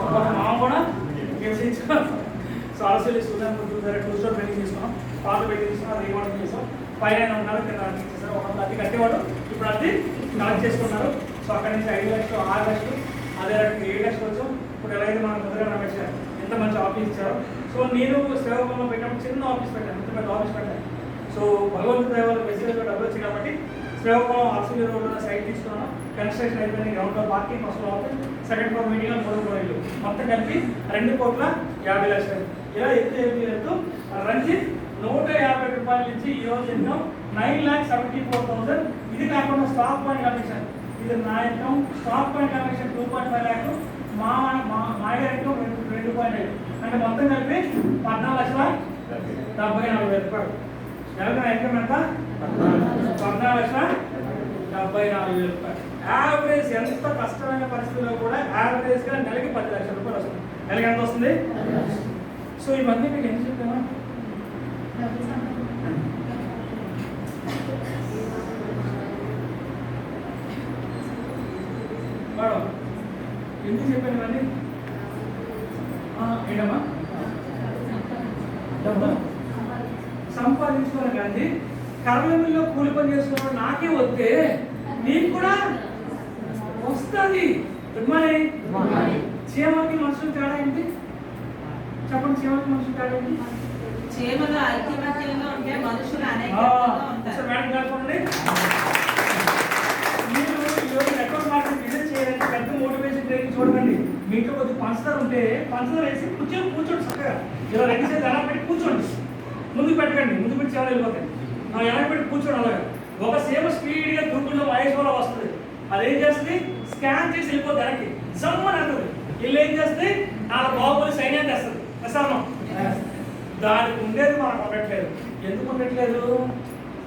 ఒక మామ కూడా గిఫ్ట్ ఇచ్చాం. So also student 2 store building తీసుకున్నాం, పాత బిల్డింగ్ తీసుకున్నాం, రీమోడల్ చేసాం. పైన ఉన్నారు, కింద ఇచ్చేసారు. ఒక అది కట్టేవాడు, ఇప్పుడు అది కలెక్ట్ చేసుకున్నారు. సో అక్కడి నుంచి 5 లక్షలు, 6 లక్షలు, అదే రకంగా 7 లక్షలు వచ్చాం. ఇప్పుడు ఎలాగైతే మన ముందుగా రమేష్ ఎంత మంచి ఆఫీస్ ఇచ్చారు. సో నేను సేవకుల్లో పెట్టినప్పుడు చిన్న ఆఫీస్ పెట్టాను, ఇంత పెద్ద ఆఫీస్ పెట్టాను. సో భగవంతుడి దయ వల్ల మెసేజ్ డబ్బులు వచ్చాయి కాబట్టి శ్రీకాకుళం ఆర్సీబీ రోడ్లో సైట్ తీసుకున్నాను. కన్స్ట్రక్షన్ అయిపోయింది. Ground floor parking, first floor office, second floor meeting, 3 ఇల్లు, మొత్తం కలిపి ₹2,50,00,000. ఇలా ఎత్తు రంజిత్ ₹150 నుంచి ఈ రోజు ఇన్కమ్ ₹9,74,000. ఇది కాకుండా స్టాక్ పాయింట్ కమిషన్, ఇది నా income. Stock point commission 2.5 lakhs, మా ఇన్కమ్ 2.5, అంటే మొత్తం కలిపి ₹14,74,000. నెలకు ఇన్కమ్ ఎంత? ₹14,74,000. యావరేజ్ ఎంత కష్టమైన పరిస్థితుల్లో కూడా యావరేజ్గా నెలకి ₹10 లక్షలు వస్తుంది. నెలకి ఎంత వస్తుంది? సో ఇవన్నీ మీకు ఏం చెప్తాను, మేడం ఎందుకు చెప్పాను ఇవన్నీ? ఏంటమ్మా? డబ్బు సంపాదించుకోవాలి కానీ కర్మలో కూలి పని చేసుకోవడం నాకే వస్తే నీకు కూడా వస్తుంది. Good morning. చీమకి మనుషులు తేడా ఏంటి చెప్పండి? చీమకి మనుషులు తేడా ఏంటి? చీమలు ఐక్యమత్యంగా ఉంటే మనుషులు అనేక మేడం కాకుండా మీరు ఈరోజు నెట్వర్క్ మార్కెట్ బిజినెస్ చేయాలంటే పెద్ద మోటివేషన్ ట్రైనింగ్ చూడకండి. మీతో కొద్దిగా పంచదార ఉంటే పంచదార వేసి కూర్చోండి చక్కగా. ఇలా 2 చేతులు ఎలా పెట్టి కూర్చోండి, ముందు పెట్టకండి, ముందు పెట్టి చాలా వెళ్ళిపోతాయి. ఎలా పెట్టి కూర్చోండి. అలాగా ఒక సేవ స్పీడ్గా దూకుండా వాయిస్లో వస్తుంది. అదేం చేస్తుంది? స్కాన్ చేసి వెళ్ళిపోతుంది వెనక్కి, జమ్మని అంటుంది. వీళ్ళు ఏం చేస్తే ఆ బాబుని సైన్యం చేస్తుంది. సార్ దానికి ఉండేది మనకు ఉండట్లేదు. ఎందుకు ఉండట్లేదు?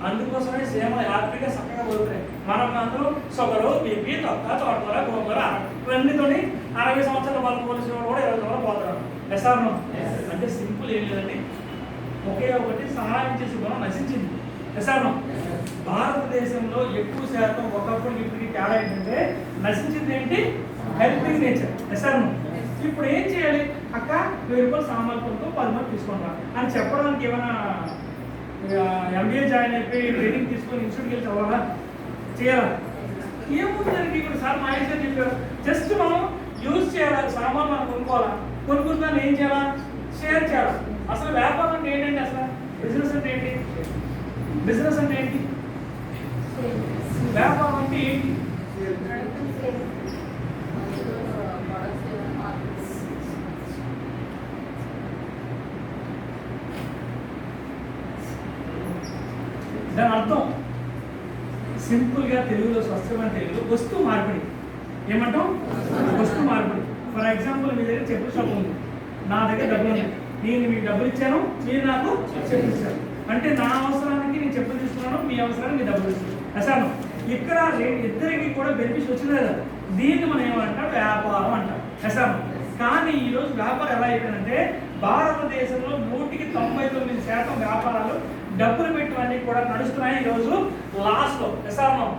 అందుకోసమే సేవలు హ్యాపీగా చక్కగా పోతున్నాయి. మనం అందరూ షుగరు, బీపీ, తొక్క, తోటకూర, గోంగూర ఇవన్నీతో 60 సంవత్సరాల వాళ్ళు పోలీసులు కూడా 20 సంవత్సరాలు పోతున్నారు. సార్ అంటే సింపుల్ ఏం లేదండి, ఒకే ఒకటి సహాయం చేసే గుణం నశించింది. సార్ భారతదేశంలో ఎక్కువ శాతం ఒకప్పుడు ఇప్పటికి తేడా ఏంటంటే నశించింది ఏంటి? Helping nature. సార్ ఇప్పుడు ఏం చేయాలి? అక్క 1000 రూపాయలు సామాన్ కొనుక్కో 10 మంది తీసుకుంటా అని చెప్పడానికి ఏమైనా MBA జాయిన్ అయిపోయి ట్రైనింగ్ తీసుకొని ఇన్స్టిట్యూట్కి వెళ్ళి చదవాలా? చేయాలా? ఏముందండి ఇప్పుడు సార్ మహేష్ గారు చెప్పారు, జస్ట్ మనం యూజ్ చేయాలి, సామాన్ మనం కొనుక్కోవాలా, కొనుక్కుందాన్ని ఏం చేయాలా? షేర్ చేయాలి. అసలు వ్యాపారం అంటే ఏంటండి? అసలు బిజినెస్ అంటే ఏంటి? బిజినెస్ అంటే ఏంటి? వ్యాపారం అంటే ఏంటి? దాని అర్థం సింపుల్గా తెలుగులో స్పష్టమైన తెలుగులో వస్తువు మార్పిడి. ఏమంటాం? వస్తువు మార్పిడి. ఫర్ ఎగ్జాంపుల్ మీ దగ్గర చెప్పుల షాప్ ఉంది, నా దగ్గర డబ్బులు ఉన్నాయి, నేను మీకు డబ్బులు ఇచ్చాను, మీరు నాకు చెప్పులు ఇచ్చారు. అంటే నా అవసరానికి నేను చెప్పులు తీసుకున్నాను, మీ అవసరానికి మీ డబ్బులు ఇస్తున్నాను. అసలు ఇక్కడ ఇద్దరికి కూడా బెనిఫిట్స్ వచ్చింది కదా, దీన్ని మనం ఏమంటాం? వ్యాపారం అంటాం. అసలు కానీ ఈరోజు వ్యాపారం ఎలా అయిపోయిందంటే భారతదేశంలో 99% వ్యాపారాలు డబ్బులు పెట్టివన్నీ కూడా నడుస్తున్నాయి. ఈరోజు లాస్లో ఎసానం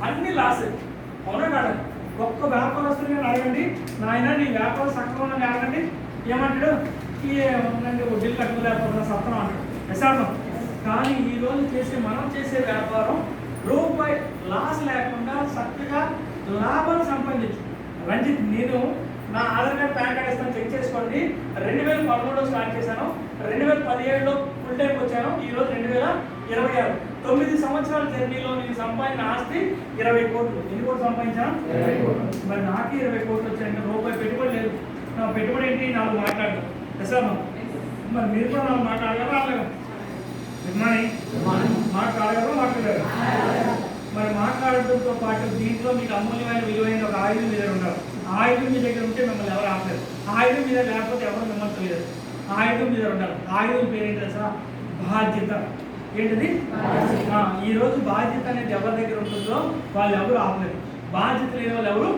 అన్ని లాస్. అవునా కాదు? ఒక్క వ్యాపారస్తుని అడగండి, నాయన నీ వ్యాపారం సక్రమంగా అడగండి, ఏమంటాడు? ఏముందండి వడ్డీలు తక్కువ లేకపోతే సత్రం అంటాడు. ఎసానం. కానీ ఈరోజు మనం చేసే వ్యాపారం రూపాయి లాస్ లేకుండా చక్కగా లాభాలు సంపాదించు. రంజిత్, నేను నా ఆధార్ కార్డ్ పాన్ కార్డ్ ఇస్తాను, చెక్ చేసుకోండి. 2013లో స్టార్ట్ చేశాను, 2017లో ఫుల్ టైం వచ్చాను, ఈరోజు 2026. 9 సంవత్సరాల జర్నీలో నేను సంపాదించిన ఆస్తి 20 కోట్లు. ఎన్ని కోట్లు సంపాదించాను? 20 కోట్లు. మరి నాకు 20 కోట్లు వచ్చాయి, రూపాయి పెట్టుబడి లేదు. నా పెట్టుబడి ఏంటి? 4 మాట్లాడడం. సార్ మరి మీరు కూడా 4 మాట్లాడగలరా? రాలేగా? Good morning. మాట్లాడగలరా? మాట్లాడగలరా? మరి మాట్లాడడంతో పాటు దీంట్లో మీకు అమూల్యమైన విలువైన ఒక ఆయుధం మీ దగ్గర ఉండాలి. ఆయుధం మీ దగ్గర ఉంటే మిమ్మల్ని ఎవరు ఆపలేరు. ఆయుధం మీద లేకపోతే ఎవరు మిమ్మల్ని తెలియదు. ఆయుధం మీద ఉండాలి. ఆయుధం పేరేంటి తెలుసా? బాధ్యత. ఏంటిది? ఈరోజు బాధ్యత అనేది ఎవరి దగ్గర ఉంటుందో వాళ్ళు ఎవరు ఆపలేరు. బాధ్యత లేని వాళ్ళు ఎవరు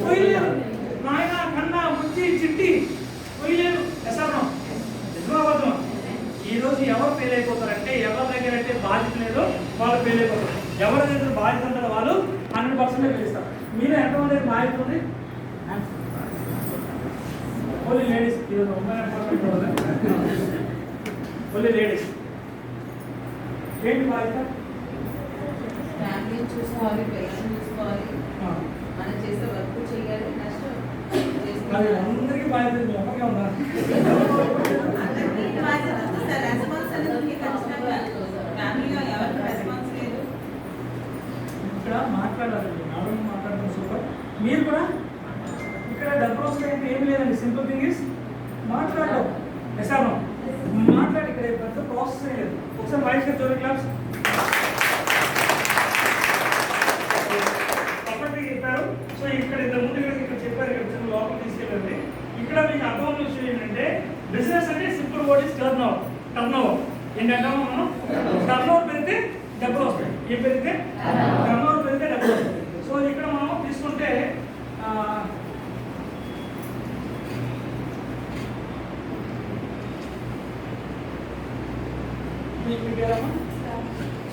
పోయలేరు. నాయన కన్నా ముచ్చి చిట్టి పోయలేరు. ఎసరం నిజమాబద్ధం. ఈరోజు ఎవరు ఫెయిల్ అయిపోతారంటే ఎవరి దగ్గర అయితే బాధ్యత లేదో వాళ్ళు ఫెయిల్ అయిపోతారు. ఎవరి దగ్గర బాధ్యత ఉంటుందో వాళ్ళు 100% గెలుస్తారు. మీరు ఎంతమంది దగ్గర బాధ్యత ఉంది? Only ladies. ఈరోజు ఓన్లీ లేడీస్. ఏంటి బాధ్యత? ఫ్యామిలీని చూసుకోవాలి, పిల్లల్ని చూసుకోవాలి, మనం చేసే వర్క్ చేయాలి. నెక్స్ట్ అది అందరికీ బాధ్యత ఒకటే ఉందా? రెస్పాన్స్ అనేది ఖచ్చితంగా ఫ్యామిలీలో ఎవరికి రెస్పాన్స్ లేదు. ఇక్కడ మాట్లాడాలండి, నాలుగు మాట్లాడడం సూపర్. మీరు కూడా ఇక్కడ డబ్బులు వస్తాయంటే ఏం లేదండి, సింపుల్ థింగ్ ఇస్ మాట్లాడడం. ఎసాను మాట్లాడి ఇక్కడ పెద్ద ప్రాసెస్ లేదు. ఒకసారి మహేష్ గారు చూడండి క్లాస్ అప్పటికి చెప్పారు. సో ఇక్కడ ఇంతకు ముందు ఇక్కడ చెప్పారు, ఇక్కడ లోపల తీసుకెళ్ళండి. ఇక్కడ మీకు అర్థం విషయం ఏంటంటే బిజినెస్ అంటే simple word is turn over. Turn over ఏంటంటే మనం టర్న్ ఓవర్ పెరిగితే డబ్బులు వస్తాయి. ఏం పెరిగితే? టర్న్ ఓవర్ పెరిగితే డబ్బులు వస్తాయి. సో ఇక్కడ మనం తీసుకుంటే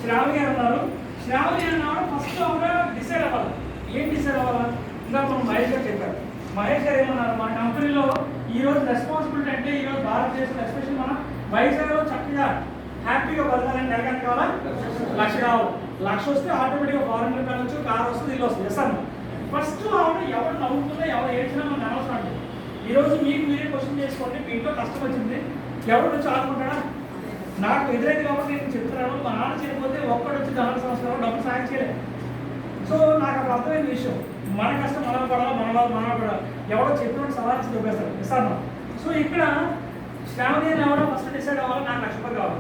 శ్రావణి గారు ఉన్నారు. శ్రావణి అన్నవాడు ఫస్ట్ ఆవిడ డిసైడ్ అవ్వాలి. ఏం డిసైడ్ అవ్వాలా? ఇంకా మనం మహేష్ గారు చెప్పారు. మహేష్ గారు ఏమన్నారు? మా కంపెనీలో ఈరోజు రెస్పాన్సిబిలిటీ అంటే ఈరోజు భారతదేశంలో ఎస్పెషల్లీ మన వైజాగ్లో చక్కగా హ్యాపీగా బతకాలని నెలగంట కావాలా? 1,00,000 కావాలి. 1,00,000 వస్తే ఆటోమేటిక్గా ఫారెన్ వెళ్ళొచ్చు, కార్ వస్తుంది, ఇల్లు వస్తుంది. ఎస్ అన్న ఫస్ట్ ఆవిడ ఎవరు నవ్వుతుందో ఎవరు ఏడ్చినా మనకు అనవసరం అంటే. ఈరోజు మీకు మీరే క్వశ్చన్ చేసుకోండి. మీ ఇంట్లో కష్టం వచ్చింది, ఎవరు వచ్చి ఆడుకుంటాడా? నాకు ఎదురైంది కాబట్టి నేను చెప్తున్నాను. మా నాన్న చేయకపోతే ఒక్కడు వచ్చి 4 సంవత్సరాలు డబ్బు సాయం చేయలేదు. సో నాకు అక్కడ అర్థమైన విషయం, మన కష్టం మనం పడాలి, మన వాళ్ళు మనం పడాలి. ఎవరో చెప్పినట్టు సవాల్ చూపేస్తారు. ఇస్తాను. సో ఇక్కడ శ్రావణి ఎవరో ఫస్ట్ డిసైడ్ అవ్వాలి, నాకు 1,00,000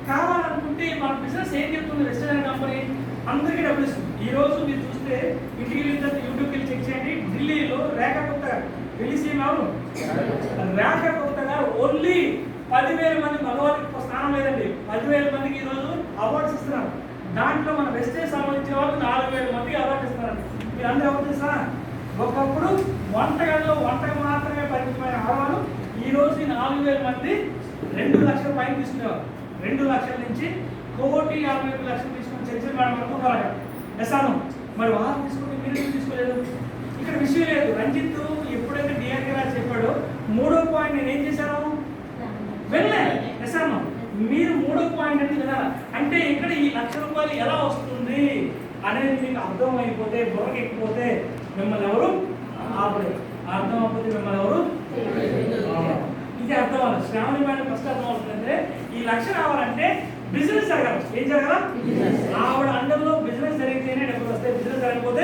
కావాలనుకుంటే మన బిజినెస్ ఏం చెప్తుంది? రెస్టారెంట్ కంపెనీ అందరికీ డబ్బులు ఇస్తుంది. ఈ రోజు మీరు చూస్తే ఇంటికి వెళ్ళిన యూట్యూబ్కి వెళ్ళి చెక్ చేయండి. ఢిల్లీలో రేఖ గుప్తా గారు, ఢిల్లీ సీఎం ఎవరు? రేఖ గుప్తా గారు ఓన్లీ 10,000 మంది మగవాళ్ళకి స్థానం లేదండి. 10,000 మందికి ఈరోజు అవార్డ్స్ ఇస్తున్నారు. దాంట్లో మన వెస్టేజ్ సంబంధించిన వాళ్ళు 4,000 మందికి అవార్డు ఇస్తున్నారు. మీరు అందరూ ఎవరు తెలుసా? ఒకప్పుడు వంటగల్లో వంటకు మాత్రమే పరిమితమైన ఆడవాళ్ళు ఈరోజు 4,000 మంది 2 లక్షల పైన తీసుకునేవారు. 2 లక్షల నుంచి 1,51,00,000 తీసుకుని చర్చలు మేడం అనుకుంటారు. ఎసాను మరి వాళ్ళు తీసుకుంటే మీరు ఎందుకు తీసుకోలేదు? ఇక్కడ విషయం లేదు. రంజిత్ ఎప్పుడైతే డిఆర్కే రాజు చెప్పాడో 3వ పాయింట్ నేను ఏం చేశాను వెళ్ళే ఎసాను మీరు 3వ పాయింట్ అంటే కదా అంటే ఇక్కడ ఈ ₹1,00,000 ఎలా వస్తుంది అనేది మీకు అర్థం అయిపోతే బుర్రకి ఎక్కిపోతే మిమ్మల్ని ఎవరు ఆపలేదు. అర్థం అయిపోతే మిమ్మల్ని ఎవరు ఇది అర్థం అవ్వాలి. శ్రావణి మేడం ఫస్ట్ అర్థం అవుతుందంటే ఈ లక్ష్యం రావాలంటే బిజినెస్ జరగాలి. ఏం జరగాల ఆవిడ అండర్లో బిజినెస్ జరిగితేనే డబ్బులు వస్తాయి. బిజినెస్ జరగకపోతే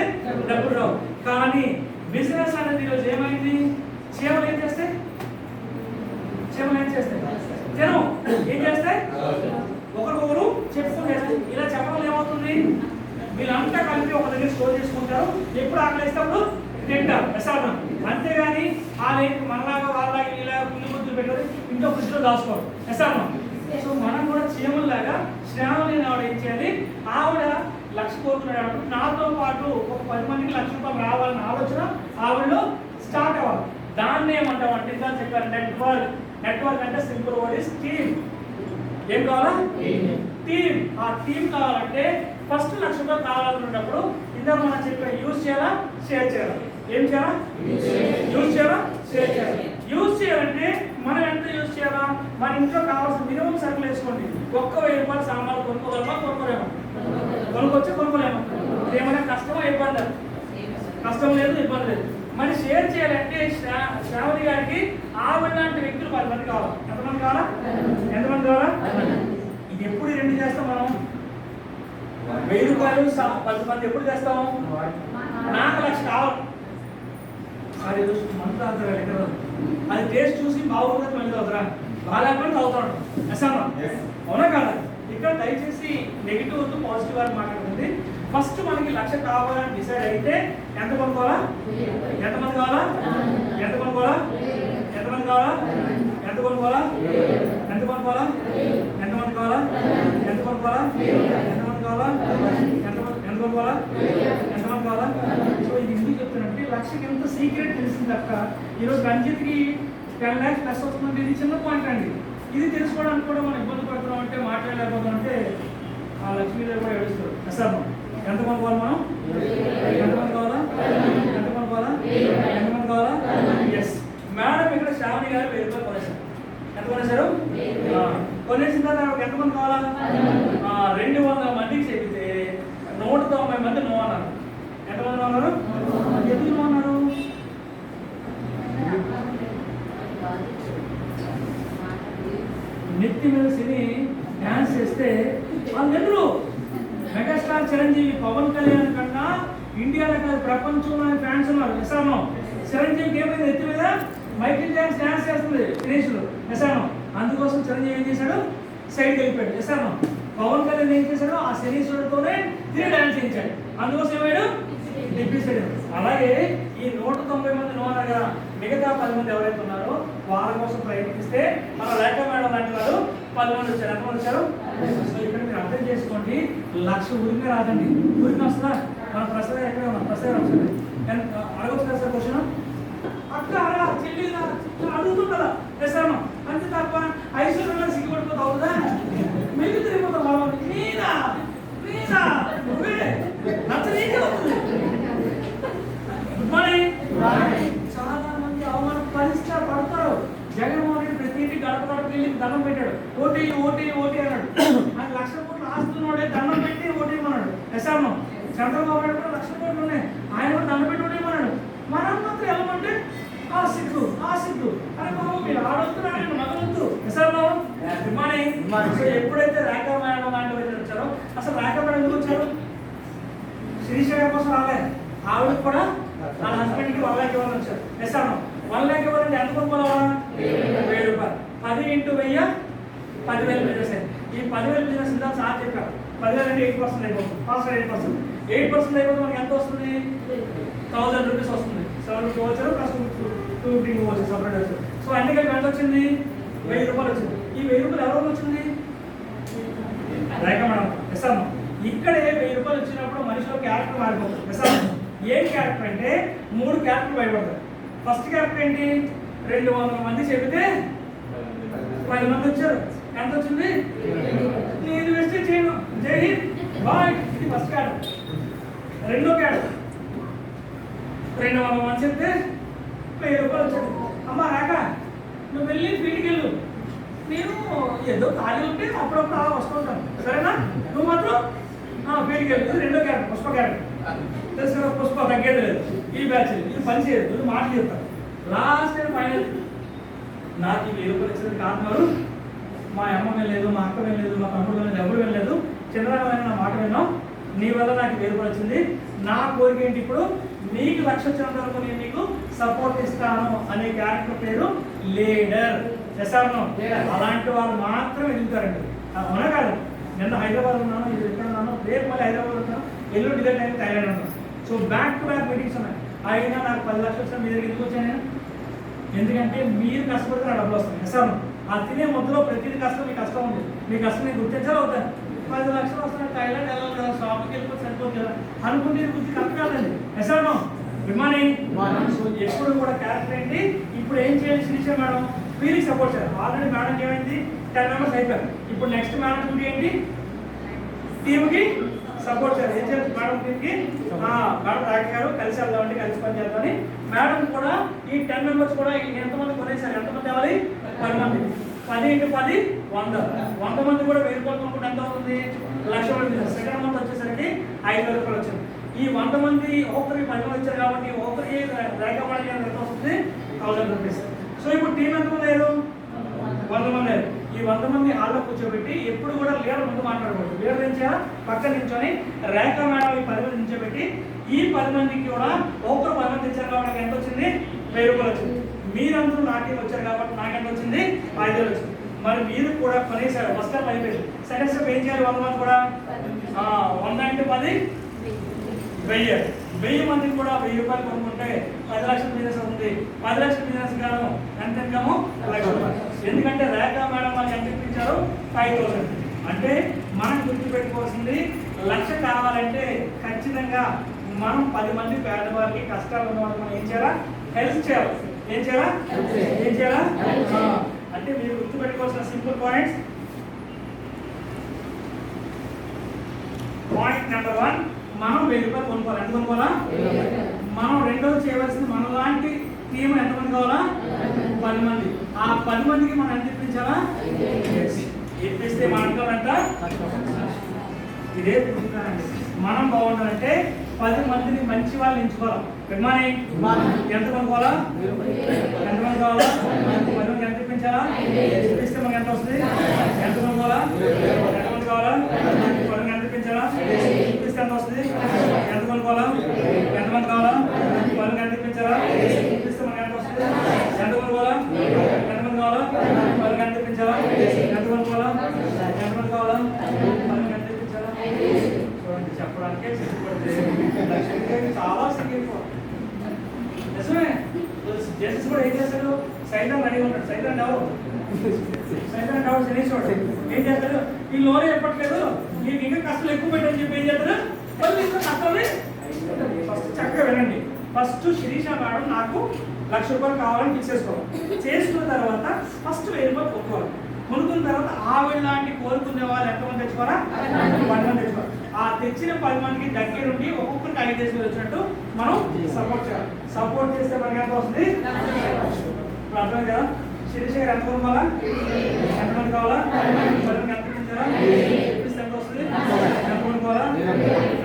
డబ్బులు రావు. కానీ బిజినెస్ అనేది ఈరోజు ఏమైంది చీమలు ఏం చేస్తాయి చీమలు ఏం చేస్తాయి జనం ఏం చేస్తాయి ఒకరికొకరు చెప్పుకుంటే ఇలా చెప్పడం ఏమవుతుంది వీళ్ళంతా కలిపి ఒక దగ్గర స్టోర్ చేసుకుంటారు. ఎప్పుడు ఆకలిస్తప్పుడు తింటారు ప్రసాదం. అంతేగాని మనలాగా వాళ్ళలాగా ఇలా పుల్లి ముద్దులు పెట్టారు ఇంట్లో ఫ్రిడ్జ్లో దాచుకోరు ప్రసాదం. సో మనం కూడా చీమల్లాగా శ్రావణి ఆవిడ ఏం చేయాలి ఆవిడ లక్ష కోరుతున్నాడు నాతో పాటు ఒక 10 మందికి ₹1,00,000 రావాలన్న ఆలోచన ఆవిడలో స్టార్ట్ అవ్వాలి. దాన్ని ఏమంటాం అంటే ఇంకా చెప్పారు నెట్వర్క్. నెట్వర్క్ అంటే సింపుల్ వర్డ్ ఇస్ టీమ్. ఏం కావాలా టీమ్. ఆ టీమ్ కావాలంటే ఫస్ట్ ₹1,00,000 కావాలనుకున్నప్పుడు ఇందాక మనం చెప్పే యూజ్ చేయాలా షేర్ చేయాలా ఏం చేయాలా యూజ్ చేయాలా షేర్ చేయాలి. యూజ్ చేయాలంటే మనం ఎంత యూజ్ చేయాలా మన ఇంట్లో కావాల్సిన మినిమం సరుకులు వేసుకోండి. ఒక్క ₹1,000 సామాన్లు కొనుక్కోగలమా కొనుక్కోలేమా కొనుక్కొచ్చా కొనుక్కోలేమా ఏమైనా కష్టమా ఇబ్బంది కష్టం లేదు ఇబ్బంది లేదు. మరి షేర్ చేయాలంటే శ్రావణి గారికి ఆవిడ లాంటి వ్యక్తులు 10 మంది కావాలి. ఎంతమంది కావాలా ఇది ఎప్పుడు రెండు చేస్తాం మనం ₹1,000 10 మంది ఎప్పుడు చేస్తాం నాకు ₹1,00,000 కావాలి అది మంత్ అవుతారా అది టేస్ట్ చూసి బాగుంటుంది మళ్ళీ అవుతారా బాగాలేకపోతే అవుతాడు అసలు అవునా కాదా. ఇక్కడ దయచేసి నెగిటివ్ వద్దు పాజిటివ్ అని మాట్లాడుతుంది. ఫస్ట్ మనకి ₹1,00,000 కావాలని డిసైడ్ అయితే ఎంత కొనుక్కోవాలా ఎంతమంది కావాలా ఎంత కొనుక్కోవాలా ఎంతమంది కావాలా ఎంత కొనుక్కోవాలా ఎంత కొనుక్కోవాలా ఎంతమంది కావాలా ఎంత కొనుక్కోవాలా ఎంతమంది కావాలా ఎంత కొనుక్కోవాలా ఎంతమంది కావాలా. సో ఇది ఎందుకు చెప్తున్నట్టు ₹1,00,000 ఎంత సీక్రెట్ తెలిసింది అక్క. ఈరోజు రంజిత్కి 10 lakhs ప్లస్ వస్తుందంటే ఇది చిన్న పాయింట్ అండి. ఇది తెలుసుకోవడానికి కూడా మనం ఇబ్బంది పడుతున్నాం అంటే మాట్లాడలేకపోతాం అంటే ఆ లక్ష్మీదేవి కూడా ఏడుస్తారు అసలు. ఎంత కొనుక్కోవాలి మనం ఎంతమంది కావాలా ఎంతమంది కావాలా ఎంతమంది కావాలా ఎస్ మేడం ఇక్కడ శ్రావణి గారు ₹1,000 కొనేసారు. ఎంత కొనేసారు కొనేసిన తర్వాత ఎంతమంది కావాలా 200 మందికి చెబితే 190 మంది నో అన్నారు. ఎంతమంది ఉన్నారు ఎందుకు నో అన్నారు నెత్తి మీద సిని డ్యాన్స్ చేస్తే వాళ్ళెందరూ మెగాస్టార్ చిరంజీవి పవన్ కళ్యాణ్ కన్నా ఇండియాలో కాదు ప్రపంచంలో ఫ్యాన్స్ ఉన్నారు. ఎసానో చిరంజీవికి ఏమైంది నెత్తి మీద మైకిల్ జాక్సన్ డ్యాన్స్ చేస్తుంది ఫినిష్లో ఎసానో. అందుకోసం చిరంజీవి ఏం చేశాడు సైడ్కి వెళ్ళిపోయాడు. ఎసానో పవన్ కళ్యాణ్ ఏం చేశాడు ఆ శనీశ్వరుడితోనే తిరిగి డ్యాన్స్ చేయించాడు. అందుకోసం ఏమాడు ఎప్పిసాడు. అలాగే ఈ 190 మంది నోనగా మిగతా 10 మంది ఎవరైతే ఉన్నారో వాళ్ళ కోసం ప్రయత్నిస్తే మన లేఖ మేడం లాంటి వాళ్ళు 10 మంది వచ్చారు. ఎంతమంది వచ్చారు. సో ఇక్కడ మీరు అర్థం చేసుకోండి ₹1,00,000 ఊరికే రాదండి. ఊరికి వస్తుందా మన ప్రసాదం ఎక్కడ ఉన్నా ప్రసాదం వస్తుంది అడగచ్చు కదా సార్ క్వశ్చన్ అక్క అలా చెల్లిదా అడుగుతుందా చేస్తాను అంతే తప్ప ఐశ్వర్యంగా సిగ్గుపడిపోతా అవుతుందా మీకు తిరిగిపోతాం వాళ్ళు నీనా నీనా నచ్చనీకే అవుతుంది. Good morning. చాలా మంది అవమాన పరిస్థితి పడతారు. జగన్మోహన్ రెడ్డి ప్రతి ఇంటికి గడప గడప వెళ్ళి దండం పెట్టాడు. ఓటీ ఓటీ ఓటీ అన్నాడు. ఆయన ₹1,00,000 ఆస్తున్నాడే దండం పెట్టి ఓటీ అన్నాడు. ఎస్ఆర్నో చంద్రబాబు నాయుడు కూడా ₹1,00,000 ఉన్నాయి. ఆయన కూడా దండం పెట్టి ఓటీ అన్నాడు. మనం మాత్రం వెళ్ళమంటే ఆ సిగ్గు అరే బాబు మీరు ఆడొస్తున్నాడు మగవద్దు. ఎస్ఆర్నో గుడ్ మార్నింగ్. ఎప్పుడైతే రేఖా మేడం లాంటి వచ్చారో అసలు రేఖా మేడం ఎందుకు వచ్చారు శిరీష గారి కోసం రాలేదు. ఆవిడకి కూడా వాళ్ళ హస్బెండ్కి ₹1,00,000 ఇవ్వాలని వచ్చారు. ఎస్ఆర్నో ₹1,00,000 ఇవ్వాలంటే ఎంత కొనుక్కోవాలా ₹1,000 10 × 1000 10,000 బిజినెస్. ఈ 10,000 బిజినెస్ ఇందా సార్ చెప్పారు 10,000 అంటే 8% అయిపోతుంది. ఫాస్ట్ 8% అయిపోతే మనకి ఎంత వస్తుంది ₹1,000 వస్తుంది. ₹7 వచ్చారు ప్లస్ 250 వచ్చారు సపరేట్ వచ్చారు. సో అన్ని కలిపి ఎంత వచ్చింది ₹1,000 వచ్చింది. ఈ ₹1,000 ఎవరికి వచ్చింది రేఖ మేడం. ఎస్ఆర్నో ఇక్కడే ₹1,000 వచ్చినప్పుడు మనిషిలో క్యారెక్టర్ మారిపోతుంది. ఎస్ఆర్నో ఏం క్యారెక్టర్ అంటే 3 క్యారెక్టర్లు బయటపడతాయి. ఫస్ట్ క్యారెక్టర్ ఏంటి 200 మంది చెబితే 10 మంది వచ్చారు. ఎంత వచ్చింది నేను వెస్ట్ చేయను జై హింద్ బాయ్. ఇది ఫస్ట్ క్యారెక్టర్. రెండో క్యారెక్టర్ 200 చేయొద్దు, ఖాళీ ఉంటే అప్పుడప్పుడు అలా వస్తూ ఉంటాను, సరేనా? నువ్వు మాత్రం ఫీల్డ్కి వెళ్ళు. ఇది రెండో క్యారెక్టర్, పుష్ప క్యారెక్టర్ తెలుసు కదా, పుష్ప తగ్గేది లేదు. ఈ బ్యాచ్ ఇది పని చేయదు, ఇది మాట చెప్తాను. లాస్ట్ అండ్ ఫైనల్, నాకు ఈ 1000 రూపాయలు ఇచ్చేది కారణాలు మా అమ్మ వెళ్ళలేదు, మా అక్క వెళ్ళలేదు, మా తమ్ముడు వెళ్ళలేదు, ఎవరు వెళ్ళలేదు. చంద్రబాబు నా మాట విన్నాం, నీ వల్ల నాకు 1000 రూపాయలు వచ్చింది. నా కోరిక ఏంటి, ఇప్పుడు నీకు 1,00,000 వచ్చినంత వరకు నేను నీకు సపోర్ట్ ఇస్తాను అనే క్యారెక్టర్ పేరు లీడర్. చేశాను. అలాంటి వాళ్ళు మాత్రం ఎదుగుతారండి. అవునా కాదు? నిన్న హైదరాబాద్ ఉన్నాను, ఇది ఎక్కడ ఉన్నాను, రేపు మళ్ళీ హైదరాబాద్ ఉన్నాను, ఎల్లుండి ఇదే టైం థైలాండ్ ఉన్నాను. So back to back meetings ఉన్నాయి. అయినా నాకు 10 లక్షలు వచ్చిన మీ దగ్గర ఎందుకు వచ్చాను నేను? ఎందుకంటే మీరు కష్టపడితే నా డబ్బులు వస్తాయి. చేశాను. ఆ తినే ముద్దలో ప్రతిదీ కష్టం, మీ కష్టం ఉంది. మీ కష్టం నేను గుర్తించాలి అవుతాను. 10 లక్షలు వస్తున్నాయి, థైలాండ్ వెళ్ళాలి కదా, షాప్కి వెళ్ళిపోతే సరిపోదు కదా అనుకుంటే బుద్ధి కరెక్ట్ కాదండి. ఎసాను గుడ్ మార్నింగ్. సో ఎప్పుడు కూడా క్యారెక్టర్ ఏంటి, ఇప్పుడు ఏం చేయాలి శ్రీష మేడం, ఫీలింగ్ సపోర్ట్ చేయాలి. ఆల్రెడీ మేడం ఏమైంది, 10 మెంబర్స్ అయిపోయారు. ఇప్పుడు నెక్స్ట్ మేడం డ్యూటీ ఏంటి, టీమ్కి సపోర్ట్ చేయాలి. ఏం చేయాలి మేడం, టీమ్కి మేడం రాఖీ గారు కలిసి వెళ్దామంటే కలిసి పని చేద్దామని. మేడం కూడా ఈ 10 మెంబర్స్ కూడా ఎంతమంది కొనేసారు, ఎంతమంది అవ్వాలి, 10 మంది. 10 × 10 100. 100 మంది కూడా 1000 రూపాయలు కొనుక్కుంటే ఎంత అవుతుంది, 1,00,000 రూపాయలు. సెకండ్ మంత్ వచ్చేసరికి 5,000 రూపాయలు వచ్చింది. ఈ 100 మంది ఒక్కరికి 10 మంది వచ్చారు కాబట్టి ఒక్కరికి రేఖపడి ఎంత వస్తుంది, 1000 రూపీస్. సో ఇప్పుడు టీం ఎంతమంది అయ్యారు, 100 మంది అయ్యారు. ఈ 100 మంది హాల్లో కూర్చోబెట్టి ఎప్పుడు కూడా లీడర్ ముందు మాట్లాడకూడదు. లీడర్ ఏం చేయాలి, పక్కన నించొని రేఖ మేడం ఈ 10 మంది నించోబెట్టి ఈ 10 మందికి కూడా ఒక్కరు 10 మంది ఇచ్చారు కాబట్టి ఎంత వచ్చింది, 1000 రూపాయలు వచ్చింది. మీరందరూ నా టీం వచ్చారు కాబట్టి నాకు ఎంత వచ్చింది, 5,000 వచ్చింది. మరి మీరు కూడా కొనేసారు, ఫస్ట్ స్టెప్ అయిపోయింది. సెకండ్ స్టెప్ ఏం చేయాలి, 100 మంది కూడా 100 × 10 1000. 1000 మందికి కూడా 1000 రూపాయలు కొనుక్కుంటే 10 లక్షల బిజినెస్ అవుతుంది. 10 లక్షల బిజినెస్ గాను ఎంత ఇన్కమ్, 1,00,000 రూపాయలు. ఎందుకంటే రేఖ మేడం మనకి ఎంత ఇప్పించారు, 5,000. అంటే మనం గుర్తుపెట్టుకోవాల్సింది, 1,00,000 కావాలంటే ఖచ్చితంగా మనం 10 మంది పేదవారికి, కష్టాలు ఉన్న వాళ్ళకి మనం ఏం చేయాలా, హెల్ప్ చేయాలి. ఏం చేయాలా, ఏం చేయాలా, అంటే మీరు గుర్తుపెట్టుకోవాల్సిన సింపుల్ పాయింట్స్. పాయింట్ నెంబర్ 1, మనం 1000 రూపాయలు కొనుక్కోవాలి. ఎంత కొనుక్కోవాలా, మనం రెండోది చేయవలసింది, మన లాంటి టీం ఎంతమంది కావాలా, 10 మంది. ఆ 10 మందికి మనం ఎంత ఇప్పించాలా, ఇప్పిస్తే మనకంట ఇదే చూస్తున్నానండి. మనం బాగుండాలంటే 10 మందిని మంచి వాళ్ళని ఎంచుకోవాలి. Good morning. ఎంత కొనుక్కోవాలా, ఎంతమంది కావాలా, 10 మందికి ఎంత ఇప్పించాలా, ఇప్పిస్తే మనకి ఎంత వస్తుంది, ఎంత కొనుక్కోవాలా, ఎంతమంది కావాలా, 10 మందికి ఎంత ఇప్పించాలా, ఇప్పిస్తే ఎంత వస్తుంది, ఎంత కొనుక్కోవాలా, ఎంతమంది కావాలా, 10 మందికి ఎంత ఇప్పించాలా, ఇప్పిస్తే మనకి ఎంత వస్తుంది, ఎంత కొనుక్కోవాలా, ఎంతమంది కావాలా, 10 మందికి ఎంత ఇప్పించాలా, ఎంత కొనుక్కోవాలా, ఎంతమంది కావాలా, 10 మందికి ఎంత ఇప్పించాలా. చూడండి, చెప్పడానికే సిగ్గుపడితే చాలా సిగ్గు. నిజమే, జస్టిస్ కూడా ఏం చేస్తాడు, సైతం రెడీ ఉంటాడు. సైతం ఎవరు, సైతం ఎవరు, శనీశ్వరుడు ఏం చేస్తాడు, ఈ లోన్ చెప్పట్లేదు, నీకు ఇంకా కష్టాలు ఎక్కువ పెట్టని చెప్పి ఏం చేస్తాడు, వాళ్ళు ఇంకా కష్టాలు. ఫస్ట్ చక్కగా వినండి. ఫస్ట్ శిరీష మేడం నాకు 1,00,000 రూపాయలు కావాలని ఫిక్స్ చేసుకోవాలి. చేసుకున్న తర్వాత ఫస్ట్ 1000 రూపాయలు కొనుక్కోవాలి. కొనుక్కున్న తర్వాత ఆవిడ లాంటి కోరుకునే వాళ్ళు ఎంతమంది తెచ్చుకోవాలా, 10 మంది తెచ్చుకోవాలి. ఆ తెచ్చిన 10 మందికి దగ్గరుండి ఒక్కొక్కరికి 5 దేశాలు వచ్చినట్టు మనం సపోర్ట్ చేయాలి. సపోర్ట్ చేస్తే మనకి ఎంత వస్తుంది, ఇప్పుడు అర్థం కదా. శిరీష గారు ఎంత కొనుక్కోవాలా, ఎంతమంది కావాలా, 10 మందికి ఎంత ఇప్పించాలా, ఇప్పిస్తే ఎంత వస్తుంది, ఎంత కొనుక్కోవాలా,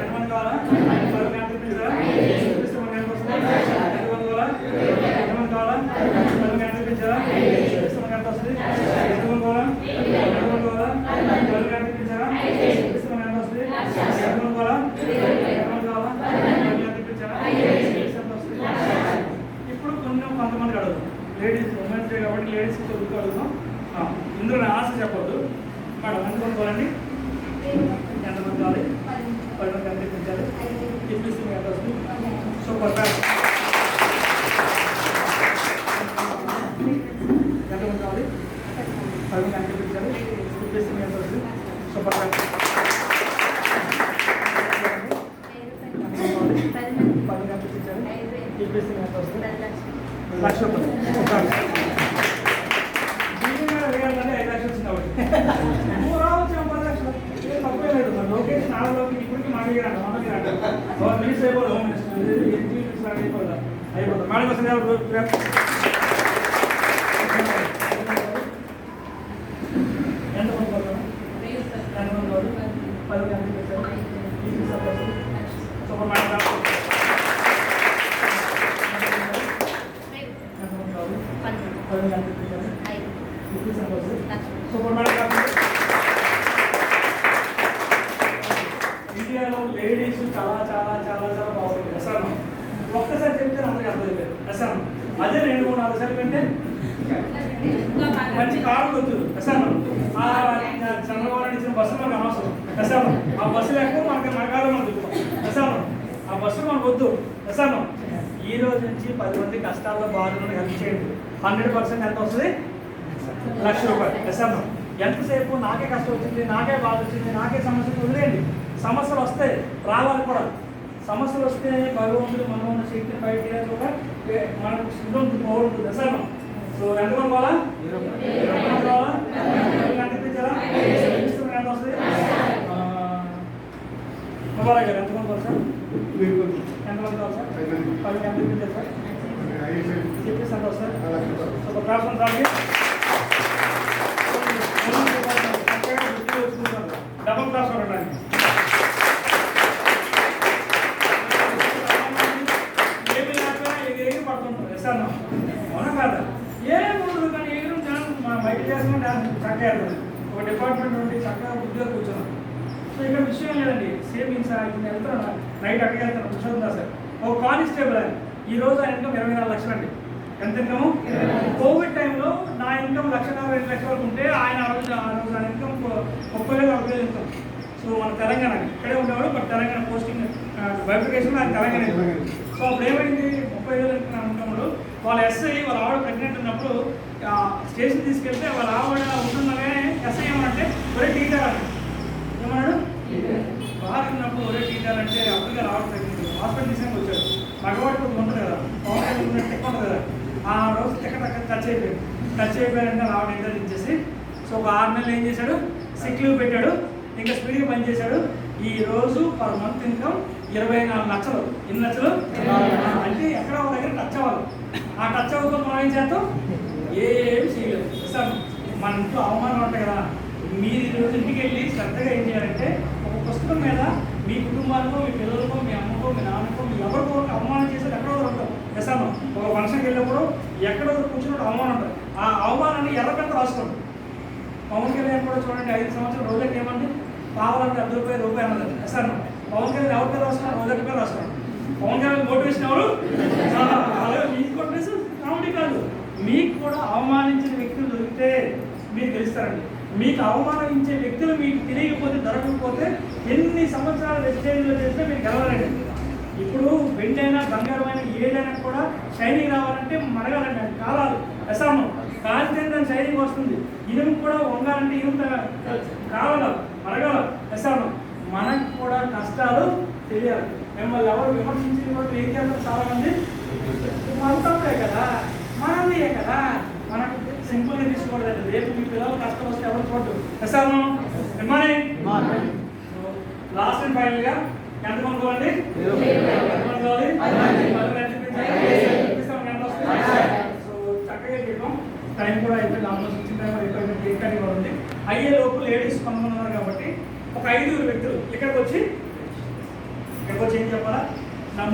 ఎంతమంది కావాలా, 10 మందికి ఎంత ఇప్పించాలా, ఇప్పిస్తే మనకి ఎంత వస్తుంది, ఎంత కొనుక్కోవాలా, ఎంతమంది కావాలా, 10 మందికి ఎంత ఇప్పించాలా, ఇప్పిస్తే మనకి ఎంత వస్తుంది, ఎంత కొనుక్కోవాలా, ఎంత కొనుక్కోవాలా, 10 మందికి ఎంత ఇప్పించాలా, ఇప్పిస్తే మనకి ఎంత వస్తుంది, ఎంత కొనుక్కోవాలా, ఎంతమంది కావాలా, 10 మందికి ఎంత ఇప్పించాలా, ఇప్పిస్తే ఎంత వస్తుంది. ఇప్పుడు కొంతమంది అడుగుతాం, లేడీస్ ఉమెన్స్ డే కాబట్టి లేడీస్ చదువుతూ అడుగుతాం. ఇందులో ఆన్సర్ చెప్పొద్దు మేడం, ఎంత కొనుక్కోవాలండి, ఎంతమంది కావాలి, 10 మంది ఎంత ఇప్పించాలి, ఇప్పిస్తే ఎంత వస్తుంది. సూపర్. ఎంతమంది కావాలి, 10 మంది ఎంత ఇప్పించాలి, ఇప్పిస్తే ఎంత వస్తుంది. సూపర్. 10 మంది ఎంత ఇప్పించాలి, ఇప్పిస్తే ఎంత వస్తుంది, 1,00,000 రూపాయలు. వేయాలంటే 5 లక్షలు వచ్చింది కాబట్టి నువ్వు రావచ్చు 10 లక్షలు, తప్పే లేదు. మన లొకేషన్ ఆడలోకి ఇప్పటికీ మాట్లాడారు, మనకి రాడు మినిట్స్ అయిపోదు, హోమ్ మినిస్టర్ అయిపోదా అయిపోతుంది. మేడం వస్తుంది ఎంత కావాలి 10 గంటలకు పెట్టారు ఇది సపోజ్ సూపర్ మార్కెట్ కావాలి 10 గంటలకు పెట్టారు ఇది సపోజ్ సూపర్ మార్కెట్ ఇండియాలో లేడీస్ చాలా చాలా చాలా చాలా బాగుంటుంది అసలు ఒక్కసారి చెప్తే అందరికీ అర్థమైపోయారు అసలు అదే 2-3-4 సార్లు కంటే మంచి కారు వద్దు అసలు చంద్రబాబు ఇచ్చిన బస్సు మనకు అనవసరం అసలు ఆ బస్సు లేకపోతే మనకి మన కాలం మనం అసలు ఆ బస్సు మనకు వద్దు అసలు ఈ రోజు నుంచి 10 మంది కష్టాల్లో బాధలను హెల్ప్ చేయండి 100% ఎంత వస్తుంది ₹1,00,000 అసలు ఎంతసేపు నాకే కష్టం వచ్చింది నాకే బాధ వచ్చింది నాకే సమస్యలు వదిలేయండి సమస్యలు వస్తాయి రావాలి కూడా సమస్యలు వస్తే భగవంతుడు మనం ఉన్న శక్తిని బయట కూడా మనకు శుద్ధం బాగుంటుంది అసలు సో ఎంత కొనుక్కోవాలా ఎంత ఇప్పించారా ఎంత వస్తుంది మొబైల్ గారు ఎంత కొనుక్కోవాలి సార్ ఎంత కొనుక్కోవాలి సార్ 10 ఎంత ఇప్పించారు సార్ చెప్పేసి ఎంత వస్తుంది సో క్లాస్ సార్కి డబుల్ క్లాస్ ఉండడానికి ఏమి లేకపోయినా ఎగిరి పడుతుంటారు ఎస్ఆర్ అవునా కాదా ఏముండదు కానీ ఎగిరి మా బయట చేసుకుంటే చక్కగా ఒక డిపార్ట్మెంట్ నుండి చక్కగా బుద్ధిగా కూర్చున్నాం సో ఇక్కడ విషయం లేదండి సేమ్ ఇన్సార్ వెళ్తాను నైట్ అక్కడికి వెళ్తాను కూర్చోదా సార్ ఒక కానిస్టేబుల్ అని ఈ రోజు ఆయన ఇన్కమ్ 24 లక్షలు అండి ఎంత ఇన్కమ్ కోవిడ్ టైంలో నా ఇన్కమ్ 1,40,000 వరకు ఉంటే ఆయన ఆ రోజు ఆయన ఇన్కమ్ 30,000 ఇన్కమ్ సో మన తెలంగాణ ఇక్కడే ఉండేవాడు బట్ తెలంగాణ పోస్టింగ్ బైఫికేషన్ ఆయన తెలంగాణ సో అప్పుడు ఏమైంది 30,000 ఇన్కమ్లో వాళ్ళ ఎస్ఐ వాళ్ళ ఆవిడ ప్రెగ్నెంట్ ఉన్నప్పుడు స్టేషన్ తీసుకెళ్తే వాళ్ళ ఆవిడ ఉంటుందనే ఎస్ఐ ఏమనంటే ఒరే టీచర్ అని ఏమన్నాడు బాగా ఉన్నప్పుడు ఒరే టీచర్ అంటే అప్పటిగా ఆవిడ ప్రెగ్నెంట్ హాస్పిటల్ తీసుకొని వచ్చాడు మగవాడికి ఉంటుంది కదా పవన్ టెక్ ఉంటుంది కదా ఆ రోజు టచ్ అయిపోయారంటే ఆవిడ నిద్ర ఇచ్చేసి సో ఒక 6 నెలలు ఏం చేశాడు సిక్ లీవ్ పెట్టాడు ఇంకా స్పీడ్గా పనిచేశాడు ఈ రోజు పర్ మంత్ ఇన్కమ్ 24 లక్షలు ఎన్ని లక్షలు అంటే ఎక్కడ ఒక దగ్గర టచ్ అవ్వాలి ఆ టచ్ అవ్వకుండా మనం ఏం చేస్తాం ఏమి చేయలేదు సార్ మన ఇంట్లో అవమానం ఉంటాయి కదా మీరు ఈరోజు ఇంటికి వెళ్ళి శ్రద్ధగా ఏం చేయాలంటే ఒక పుస్తకం మీద మీ కుటుంబానికో మీ పిల్లలకో మీ అమ్మకో మీ నాన్నకో మీ ఎవరికో అవమానం చేసేది ఎక్కడో ఉంటాం ఎసాను ఒక ఫంక్షన్కి వెళ్ళినప్పుడు ఎక్కడో కూర్చున్నప్పుడు అవమానం ఉంటుంది ఆ అవమానాన్ని ఎర్రపెంత రాసుకోండి పవన్ కళ్యాణ్ కూడా చూడండి 5 సంవత్సరాలు రోజులకి ఏమండి కావాలంటే ₹10 అన్నది ఎసాను పవన్ కళ్యాణ్ ఎవరి పేరు రాసుకున్నారు రోజులకి పేరు రాసుకోండి పవన్ కళ్యాణ్ మోటివేషన్ ఎవరు అలాగే మీకు కొట్టేసి కామెడీ కాదు మీకు కూడా అవమానించిన వ్యక్తులు దొరికితే మీరు తెలుస్తారండి మీకు అవమానించే వ్యక్తులు మీకు తెలియకపోతే దొరకకపోతే ఎన్ని సంవత్సరాలు వెజిటేరియన్లో చేస్తే మీరు గెలవరండి ఇప్పుడు వెంటైనా బంగారమైన ఏదైనా కూడా షైనింగ్ రావాలంటే మరగాలండి అది కాలాలు ఎసాము కాలితే దాని షైనింగ్ వస్తుంది ఇనుము కూడా వంగాలంటే ఇనుము కావాలి మరగాల ఎసాము మనకు కూడా కష్టాలు తెలియాలి మిమ్మల్ని ఎవరు విమర్శించిన వాళ్ళు ఏం చేస్తారు చాలామంది మనతోనే కదా మనమే కదా మనకు సింపుల్గా తీసుకోవడం రేపు మీ పిల్లలు కష్టం వస్తే ఎవరు చూడదు ఎసాము లాస్ట్ అండ్ ఫైనల్గా ఎంత కొనుక్కోవాలి సో చక్కగా చెప్పాం టైం కూడా అయిపోయింది ఆల్మోస్ట్ వచ్చిన టైం అయిపోయింది కేక్ కటింగ్ కూడా ఉంది అయ్యే లోపు లేడీస్ కొంతమంది ఉన్నారు కాబట్టి ఒక 5 వ్యక్తులు ఇక్కడికి వచ్చి ఏం చెప్పాలా